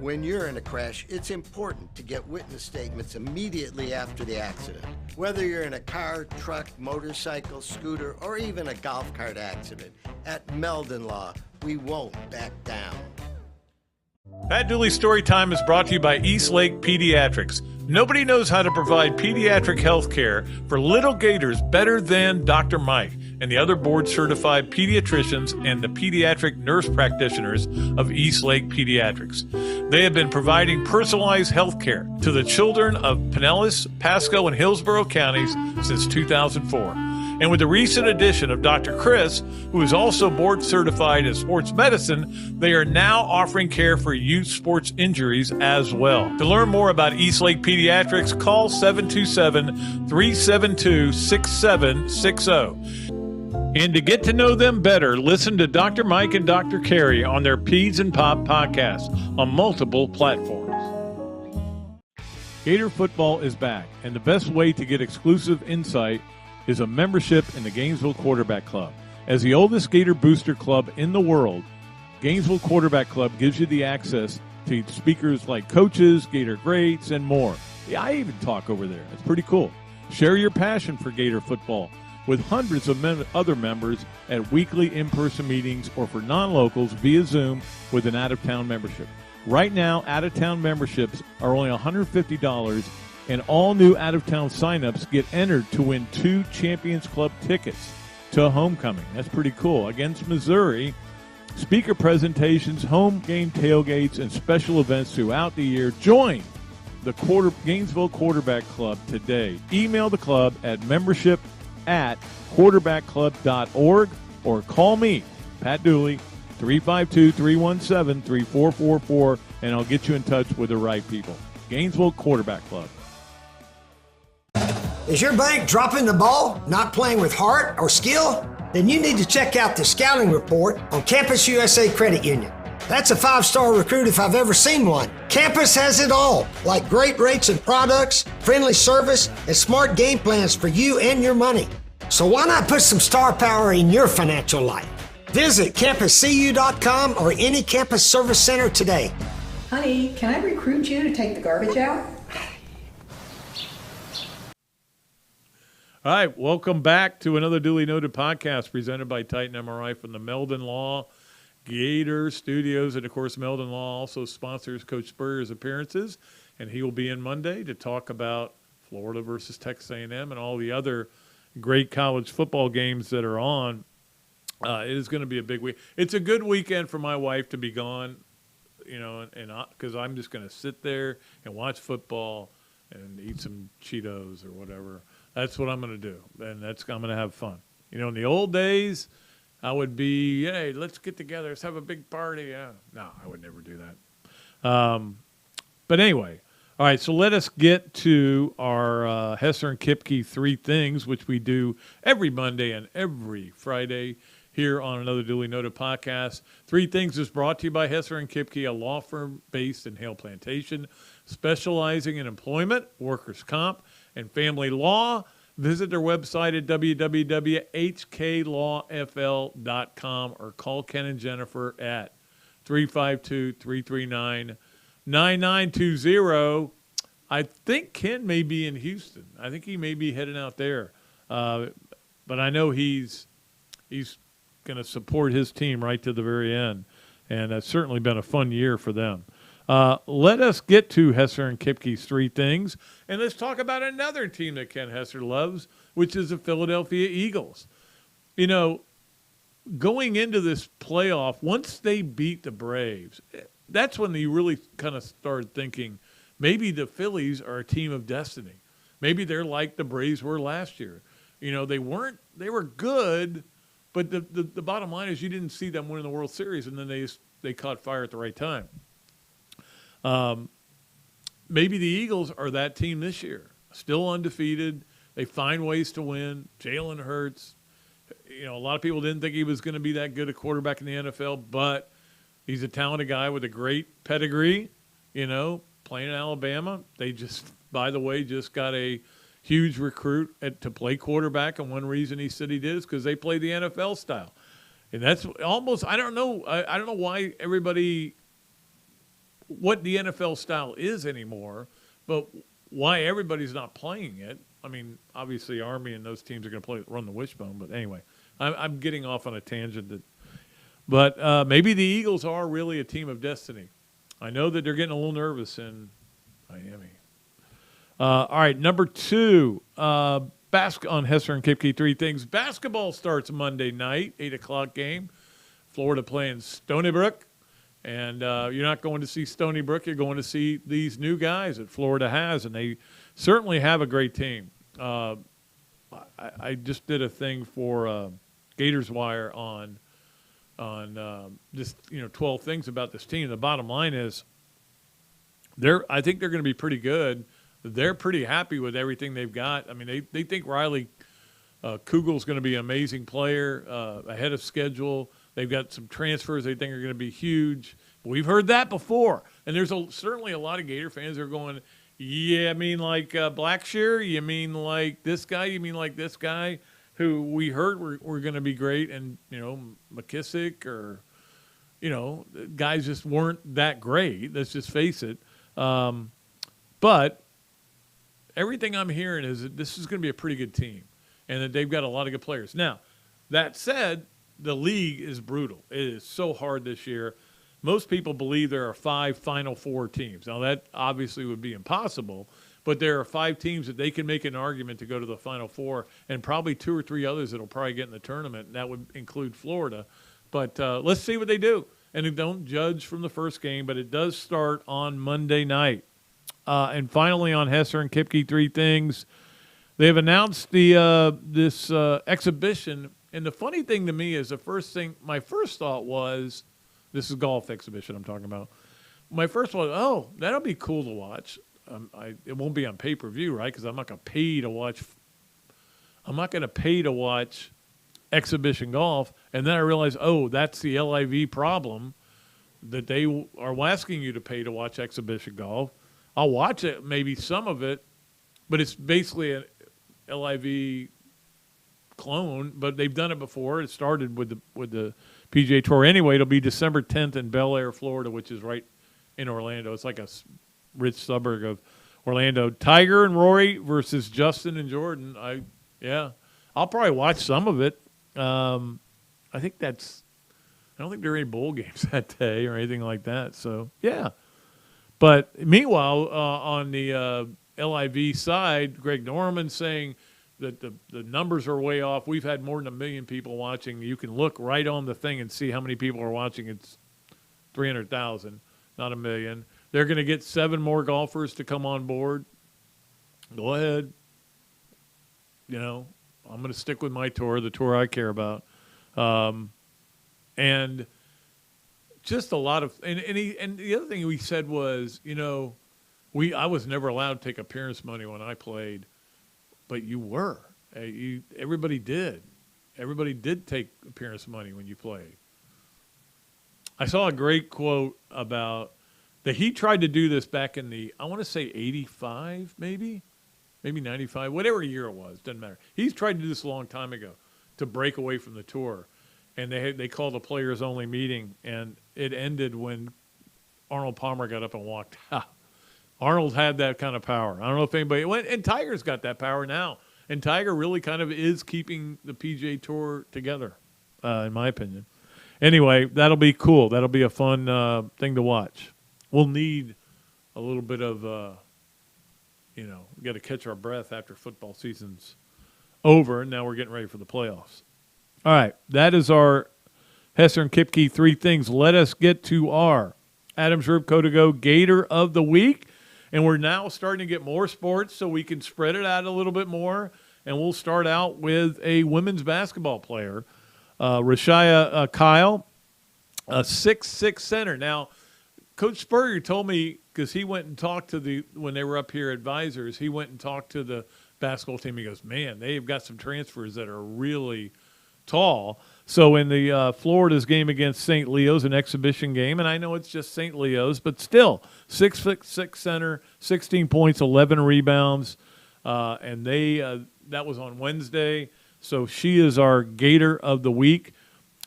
Speaker 4: When you're in a crash, it's important to get witness statements immediately after the accident. Whether you're in a car, truck, motorcycle, scooter, or even a golf cart accident, at Meldon Law, we won't back down.
Speaker 1: Pat Dooley Storytime is brought to you by Eastlake Pediatrics. Nobody knows how to provide pediatric health care for little Gators better than Dr. Mike and the other board-certified pediatricians and the pediatric nurse practitioners of Eastlake Pediatrics. They have been providing personalized health care to the children of Pinellas, Pasco, and Hillsborough counties since 2004. And with the recent addition of Dr. Chris, who is also board certified in sports medicine, they are now offering care for youth sports injuries as well. To learn more about Eastlake Pediatrics, call 727-372-6760. And to get to know them better, listen to Dr. Mike and Dr. Carey on their Peds and Pop podcast on multiple platforms. Gator Football is back, and the best way to get exclusive insight is a membership in the Gainesville Quarterback Club. As the oldest Gator booster club in the world, Gainesville Quarterback Club gives you the access to speakers like coaches, Gator greats, and more. Yeah, I even talk over there. It's pretty cool. Share your passion for Gator football with hundreds of other members at weekly in-person meetings or for non-locals via Zoom with an out-of-town membership. Right now, out-of-town memberships are only $150, and all new out-of-town signups get entered to win 2 Champions Club tickets to homecoming. That's pretty cool. Against Missouri, speaker presentations, home game tailgates, and special events throughout the year. Join the Gainesville Quarterback Club today. Email the club at membership@quarterbackclub.org or call me, Pat Dooley, 352-317-3444, and I'll get you in touch with the right people. Gainesville Quarterback Club.
Speaker 5: Is your bank dropping the ball, not playing with heart or skill? Then you need to check out the scouting report on Campus USA Credit Union. That's a 5-star recruit if I've ever seen one. Campus has it all, like great rates and products, friendly service, and smart game plans for you and your money. So why not put some star power in your financial life? Visit campuscu.com or any campus service center today.
Speaker 6: Honey, can I recruit you to take the garbage out?
Speaker 1: All right, welcome back to another Dooley Noted Podcast presented by Titan MRI from the Meldon Law Gator Studios. And, of course, Meldon Law also sponsors Coach Spurrier's appearances, and he will be in Monday to talk about Florida versus Texas A&M and all the other great college football games that are on. It is going to be a big week. It's a good weekend for my wife to be gone, you know, and because I'm just going to sit there and watch football and eat some Cheetos or whatever. That's what I'm going to do, and I'm going to have fun. You know, in the old days, I would be, hey, let's get together, let's have a big party. Yeah. No, I would never do that. But anyway, all right, so let us get to our Hesser and Kipke 3 Things, which we do every Monday and every Friday here on Another Dooley Noted Podcast. 3 Things is brought to you by Hesser and Kipke, a law firm based in Hale Plantation, specializing in employment, workers' comp, and family law. Visit their website at www.hklawfl.com or call Ken and Jennifer at 352-339-9920. I think Ken may be in Houston. I think he may be heading out there. But I know he's going to support his team right to the very end. And that's certainly been a fun year for them. Let us get to Hesser and Kipke's 3 Things, and let's talk about another team that Ken Hesser loves, which is the Philadelphia Eagles. You know, going into this playoff, once they beat the Braves, that's when you really kind of started thinking maybe the Phillies are a team of destiny. Maybe they're like the Braves were last year. They were good, but the bottom line is you didn't see them win the World Series, and then they caught fire at the right time. Maybe the Eagles are that team this year, still undefeated. They find ways to win. Jalen Hurts, a lot of people didn't think he was going to be that good a quarterback in the NFL, but he's a talented guy with a great pedigree, playing in Alabama. They just, by the way, just got a huge recruit to play quarterback, and one reason he said he did is because they play the NFL style. And that's almost, I don't know why everybody, what the NFL style is anymore, but why everybody's not playing it. I mean, obviously Army and those teams are going to run the wishbone, but anyway, I'm getting off on a tangent. But maybe the Eagles are really a team of destiny. I know that they're getting a little nervous in Miami. All right, number 2, on Hesser and Kipke, 3 things. Basketball starts Monday night, 8 o'clock game. Florida playing Stony Brook. And you're not going to see Stony Brook. You're going to see these new guys that Florida has, and they certainly have a great team. I just did a thing for Gators Wire on just 12 things about this team. The bottom line is I think they're going to be pretty good. They're pretty happy with everything they've got. I mean, they think Riley Kugel's going to be an amazing player, ahead of schedule. They've got some transfers they think are going to be huge. But we've heard that before. And there's certainly a lot of Gator fans that are going, yeah, I mean like Blackshear? You mean like this guy? You mean like this guy who we heard were going to be great? And, McKissick or, guys just weren't that great. Let's just face it. But everything I'm hearing is that this is going to be a pretty good team and that they've got a lot of good players. Now, that said, the league is brutal. It is so hard this year. Most people believe there are 5 Final Four teams. Now, that obviously would be impossible, but there are 5 teams that they can make an argument to go to the Final Four, and probably 2 or 3 others that will probably get in the tournament, and that would include Florida. But let's see what they do. And don't judge from the first game, but it does start on Monday night. And finally, on Hesser and Kipke, 3 things. They have announced this exhibition. And the funny thing to me is my first thought was, this is golf exhibition I'm talking about. My first thought, oh, that'll be cool to watch. It won't be on pay-per-view, right? Because I'm not going to pay to watch. I'm not going to pay to watch exhibition golf. And then I realized, oh, that's the LIV problem, that they are asking you to pay to watch exhibition golf. I'll watch it, maybe some of it, but it's basically a LIV clone. But they've done it before. It started with the PGA Tour. Anyway, it'll be December 10th in Bel Air, Florida, which is right in Orlando. It's like a rich suburb of Orlando. Tiger and Rory versus Justin and Jordan. I'll probably watch some of it. I don't think there are any bowl games that day or anything like that. So, yeah. But meanwhile, on the LIV side, Greg Norman saying that the numbers are way off. We've had more than 1 million people watching. You can look right on the thing and see how many people are watching. It's 300,000, not 1 million. They're going to get 7 more golfers to come on board. Go ahead. I'm going to stick with my tour, the tour I care about. And just a lot of and the other thing we said was, I was never allowed to take appearance money when I played, but you were. Everybody did. Everybody did take appearance money when you played. I saw a great quote about that he tried to do this back in I want to say 85, maybe 95, whatever year it was, doesn't matter. He's tried to do this a long time ago to break away from the tour. And they called a players-only meeting, and it ended when Arnold Palmer got up and walked out. Arnold had that kind of power. I don't know if anybody went, and Tiger's got that power now. And Tiger really kind of is keeping the PGA Tour together, in my opinion. Anyway, that'll be cool. That'll be a fun thing to watch. We'll need a little bit of, we got to catch our breath after football season's over, and now we're getting ready for the playoffs. All right, that is our Hesser and Kipke 3 things. Let us get to our Adam's Ribco to Go Gator of the Week. And we're now starting to get more sports so we can spread it out a little bit more. And we'll start out with a women's basketball player, Rashaya Kyle, a 6'6" center. Now, Coach Spurrier told me, because he went and talked to when they were up here advisors, he went and talked to the basketball team. He goes, man, they've got some transfers that are really tall. So in the Florida's game against St. Leo's, an exhibition game, and I know it's just St. Leo's, but still, 6'6" center, 16 points, 11 rebounds, and that was on Wednesday. So she is our Gator of the Week.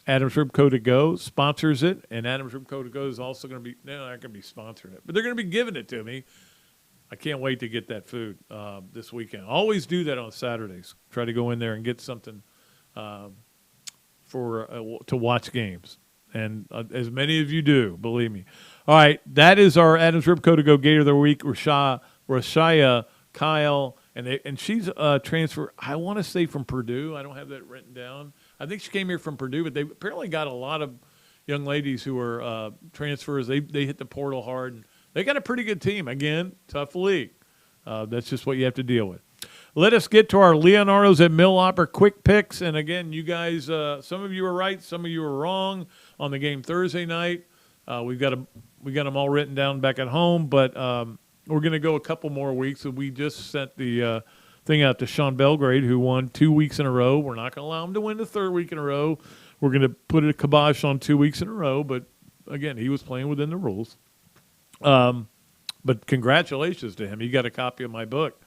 Speaker 1: Adam's Ribco to Go sponsors it, and Adam's Ribco to Go is also going to be – they're not going to be sponsoring it, but they're going to be giving it to me. I can't wait to get that food this weekend. I always do that on Saturdays, try to go in there and get something to watch games, and as many of you do, believe me. All right, that is our Adam's Ribco to Go Gator of the Week, Rashaya Kyle, and she's a transfer, I want to say from Purdue. I don't have that written down. I think she came here from Purdue, but they apparently got a lot of young ladies who are transfers. They hit the portal hard, and they got a pretty good team. Again, tough league. That's just what you have to deal with. Let us get to our Leonardo's at Millhopper quick picks. And, again, you guys, some of you are right, some of you are wrong on the game Thursday night. We got them all written down back at home, but we're going to go a couple more weeks. So we just sent the thing out to Sean Belgrade, who won 2 weeks in a row. We're not going to allow him to win the third week in a row. We're going to put a kibosh on 2 weeks in a row, but, again, he was playing within the rules. But congratulations to him. He got a copy of my book,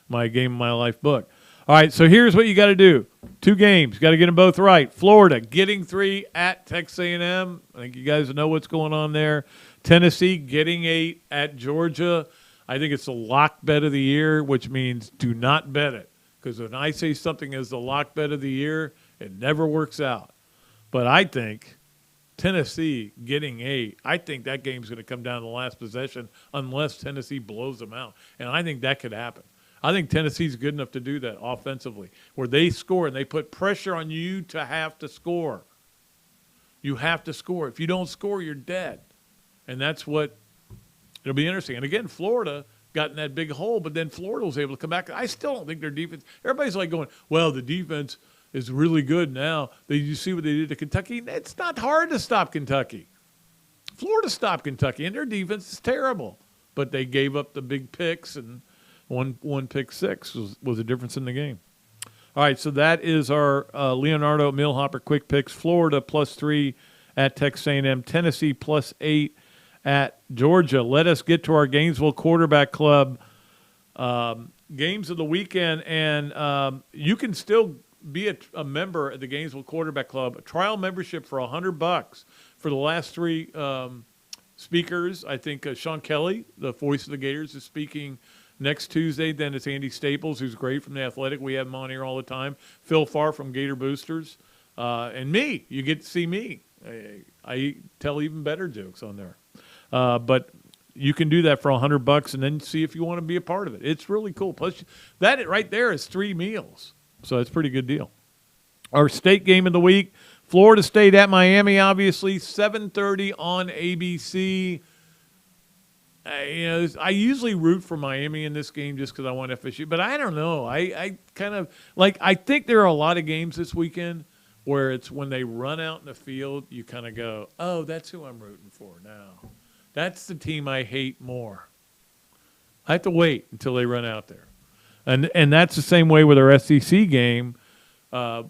Speaker 1: my Game of My Life book. All right, so here's what you got to do. 2 games. Got to get them both right. Florida getting 3 at Texas A&M. I think you guys know what's going on there. Tennessee getting 8 at Georgia. I think it's the lock bet of the year, which means do not bet it. Because when I say something is the lock bet of the year, it never works out. But I think Tennessee getting 8, I think that game's going to come down to the last possession unless Tennessee blows them out. And I think that could happen. I think Tennessee's good enough to do that offensively, where they score and they put pressure on you to have to score. You have to score. If you don't score, you're dead. And that's what it'll be interesting. And, again, Florida got in that big hole, but then Florida was able to come back. I still don't think their defense – everybody's like going, well, the defense is really good now. You see what they did to Kentucky? It's not hard to stop Kentucky. Florida stopped Kentucky, and their defense is terrible. But they gave up the big picks, and one pick six was the difference in the game. All right, so that is our Leonardo Millhopper quick picks. Florida +3 at Texas A&M. Tennessee +8 at Georgia. Let us get to our Gainesville Quarterback Club games of the weekend, and you can still be a member at the Gainesville Quarterback Club. A trial membership for $100 for the last 3 speakers. I think Sean Kelly, the voice of the Gators, is speaking next Tuesday. Then it's Andy Staples, who's great from The Athletic. We have him on here all the time. Phil Farr from Gator Boosters. And me. You get to see me. I tell even better jokes on there. But you can do that for $100 and then see if you want to be a part of it. It's really cool. Plus, that right there is 3 meals. So it's a pretty good deal. Our state game of the week, Florida State at Miami, obviously, 7:30 on ABC. I usually root for Miami in this game just because I want FSU, but I don't know. I kind of I think there are a lot of games this weekend where it's when they run out in the field, you kind of go, oh, that's who I'm rooting for now. That's the team I hate more. I have to wait until they run out there. And that's the same way with our SEC game, our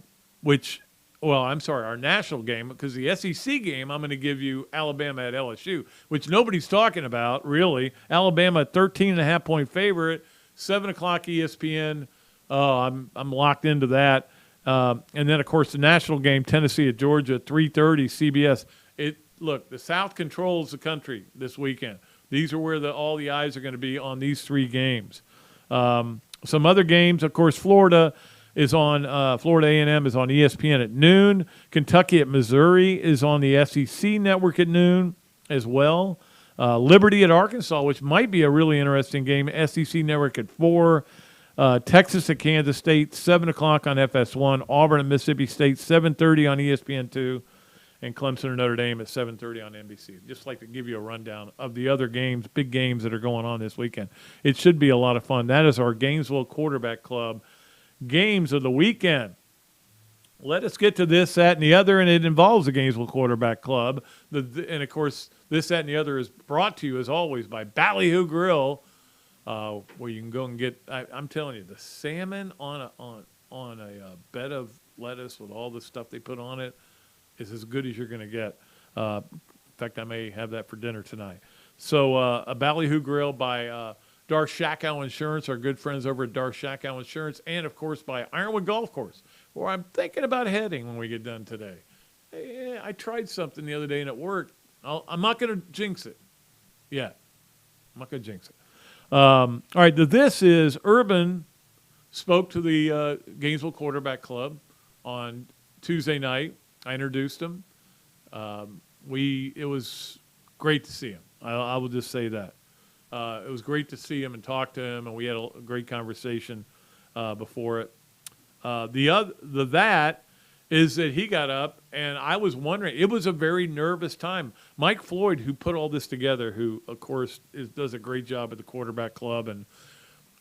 Speaker 1: national game, because the SEC game, I'm going to give you Alabama at LSU, which nobody's talking about, really. Alabama, 13.5-point favorite, 7 o'clock ESPN. I'm locked into that. And then, of course, the national game, Tennessee at Georgia, 3:30 CBS. Look, the South controls the country this weekend. These are where all the eyes are going to be on these 3 games. Some other games, of course, Florida is on Florida A&M is on ESPN at noon. Kentucky at Missouri is on the SEC network at noon as well. Liberty at Arkansas, which might be a really interesting game, SEC network at 4. Texas at Kansas State, 7 o'clock on FS1. Auburn at Mississippi State, 7:30 on ESPN2. and Clemson or Notre Dame at 7:30 on NBC. Just like to give you a rundown of the other games, big games that are going on this weekend. It should be a lot of fun. That is our Gainesville Quarterback Club games of the weekend. Let us get to this, that, and the other, and it involves the Gainesville Quarterback Club. And, of course, this, that, and the other is brought to you, as always, by Ballyhoo Grill, where you can go and get, I'm telling you, the salmon on a bed of lettuce with all the stuff they put on it is as good as you're going to get. In fact, I may have that for dinner tonight. So a Ballyhoo Grill by Dark Shakow Insurance, our good friends over at Dark Shakow Insurance, and, of course, by Ironwood Golf Course, where I'm thinking about heading when we get done today. I tried something the other day, and it worked. I'm not going to jinx it yet. I'm not going to jinx it. All right, this is Urban spoke to the Gainesville Quarterback Club on Tuesday night. I introduced him. It was great to see him. I will just say that. It was great to see him and talk to him, and we had a great conversation before it. That is that he got up, and I was wondering, it was a very nervous time. Mike Floyd, who put all this together, who, of course, does a great job at the Quarterback Club and,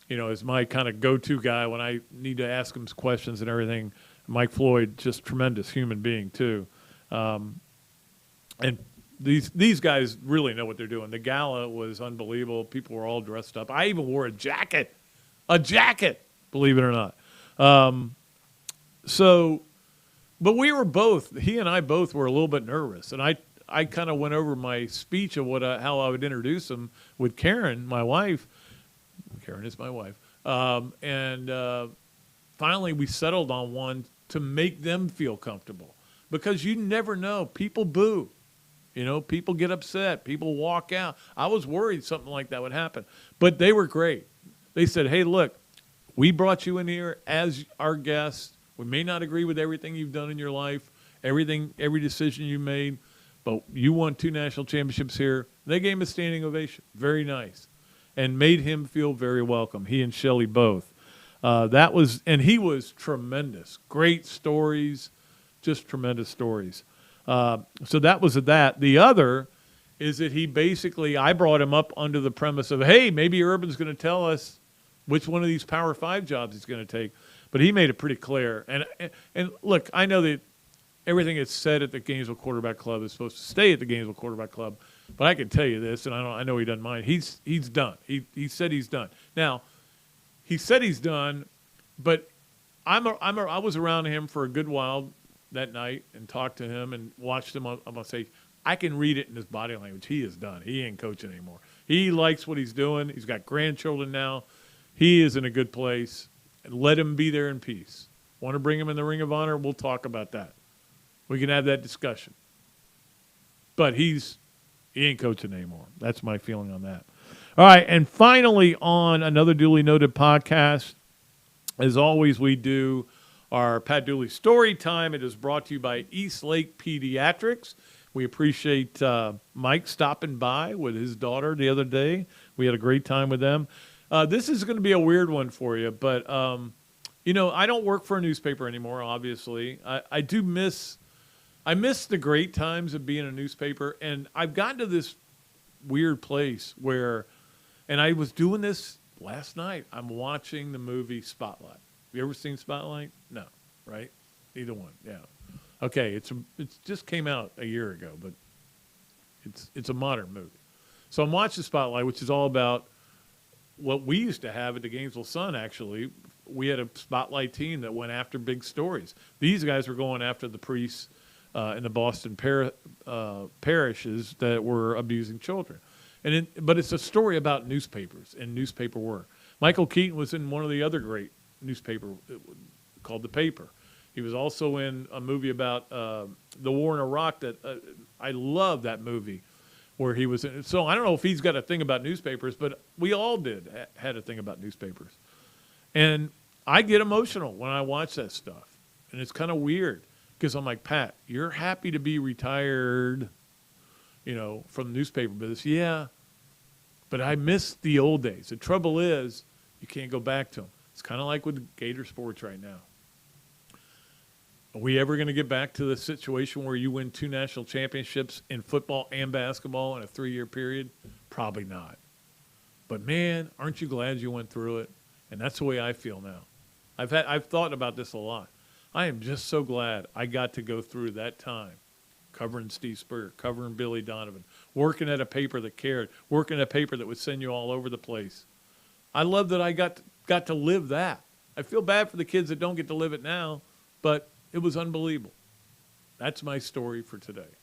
Speaker 1: is my kind of go-to guy when I need to ask him questions and everything. Mike Floyd, just tremendous human being, too. And these guys really know what they're doing. The gala was unbelievable. People were all dressed up. I even wore a jacket, believe it or not. But we were both, he and I both were a little bit nervous. And I kind of went over my speech of how I would introduce him with Karen, my wife. Karen is my wife. Finally we settled on one to make them feel comfortable. Because you never know. People boo. People get upset. People walk out. I was worried something like that would happen. But they were great. They said, hey, look, we brought you in here as our guest. We may not agree with everything you've done in your life, every decision you made, but you won 2 national championships here. They gave him a standing ovation. Very nice. And made him feel very welcome, he and Shelley both. And he was tremendous. Great stories, just tremendous stories. So that was that. The other is that I brought him up under the premise of, hey, maybe Urban's going to tell us which one of these Power 5 jobs he's going to take. But he made it pretty clear. And look, I know that everything that's said at the Gainesville Quarterback Club is supposed to stay at the Gainesville Quarterback Club. But I can tell you this, and I know he doesn't mind. He's done. He said he's done. Now, he said he's done, but I was around him for a good while that night and talked to him and watched him. I'm going to say, I can read it in his body language. He is done. He ain't coaching anymore. He likes what he's doing. He's got grandchildren now. He is in a good place. And let him be there in peace. Want to bring him in the Ring of Honor? We'll talk about that. We can have that discussion. But he ain't coaching anymore. That's my feeling on that. All right, and finally on Another Dooley Noted Podcast, as always, we do our Pat Dooley Story Time. It is brought to you by East Lake Pediatrics. We appreciate Mike stopping by with his daughter the other day. We had a great time with them. This is going to be a weird one for you, but, I don't work for a newspaper anymore, obviously. I miss the great times of being a newspaper, and I've gotten to this weird place where, and I was doing this last night. I'm watching the movie Spotlight. Have you ever seen Spotlight? No, right? Either one, yeah. Okay, it just came out a year ago, but it's a modern movie. So I'm watching Spotlight, which is all about what we used to have at the Gainesville Sun, actually. We had a Spotlight team that went after big stories. These guys were going after the priests in the Boston parishes that were abusing children. But it's a story about newspapers and newspaper work. Michael Keaton was in one of the other great newspaper called The Paper. He was also in a movie about the war in Iraq that I love that movie where he was in. So I don't know if he's got a thing about newspapers, but we all had a thing about newspapers. And I get emotional when I watch that stuff. And it's kind of weird because I'm like, Pat, you're happy to be retired, from the newspaper business. Yeah, but I miss the old days. The trouble is you can't go back to them. It's kind of like with Gator sports right now. Are we ever going to get back to the situation where you win 2 national championships in football and basketball in a 3-year period? Probably not. But, man, aren't you glad you went through it? And that's the way I feel now. I've thought about this a lot. I am just so glad I got to go through that time covering Steve Spurrier, covering Billy Donovan, working at a paper that cared, working at a paper that would send you all over the place. I love that I got to live that. I feel bad for the kids that don't get to live it now, but it was unbelievable. That's my story for today.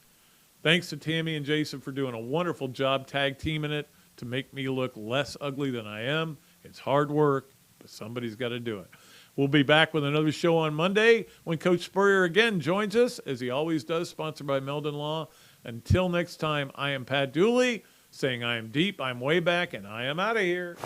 Speaker 1: Thanks to Tammy and Jason for doing a wonderful job tag teaming it to make me look less ugly than I am. It's hard work, but somebody's got to do it. We'll be back with another show on Monday when Coach Spurrier again joins us, as he always does, sponsored by Meldon Law. Until next time, I am Pat Dooley, saying I am deep, I'm way back, and I am out of here.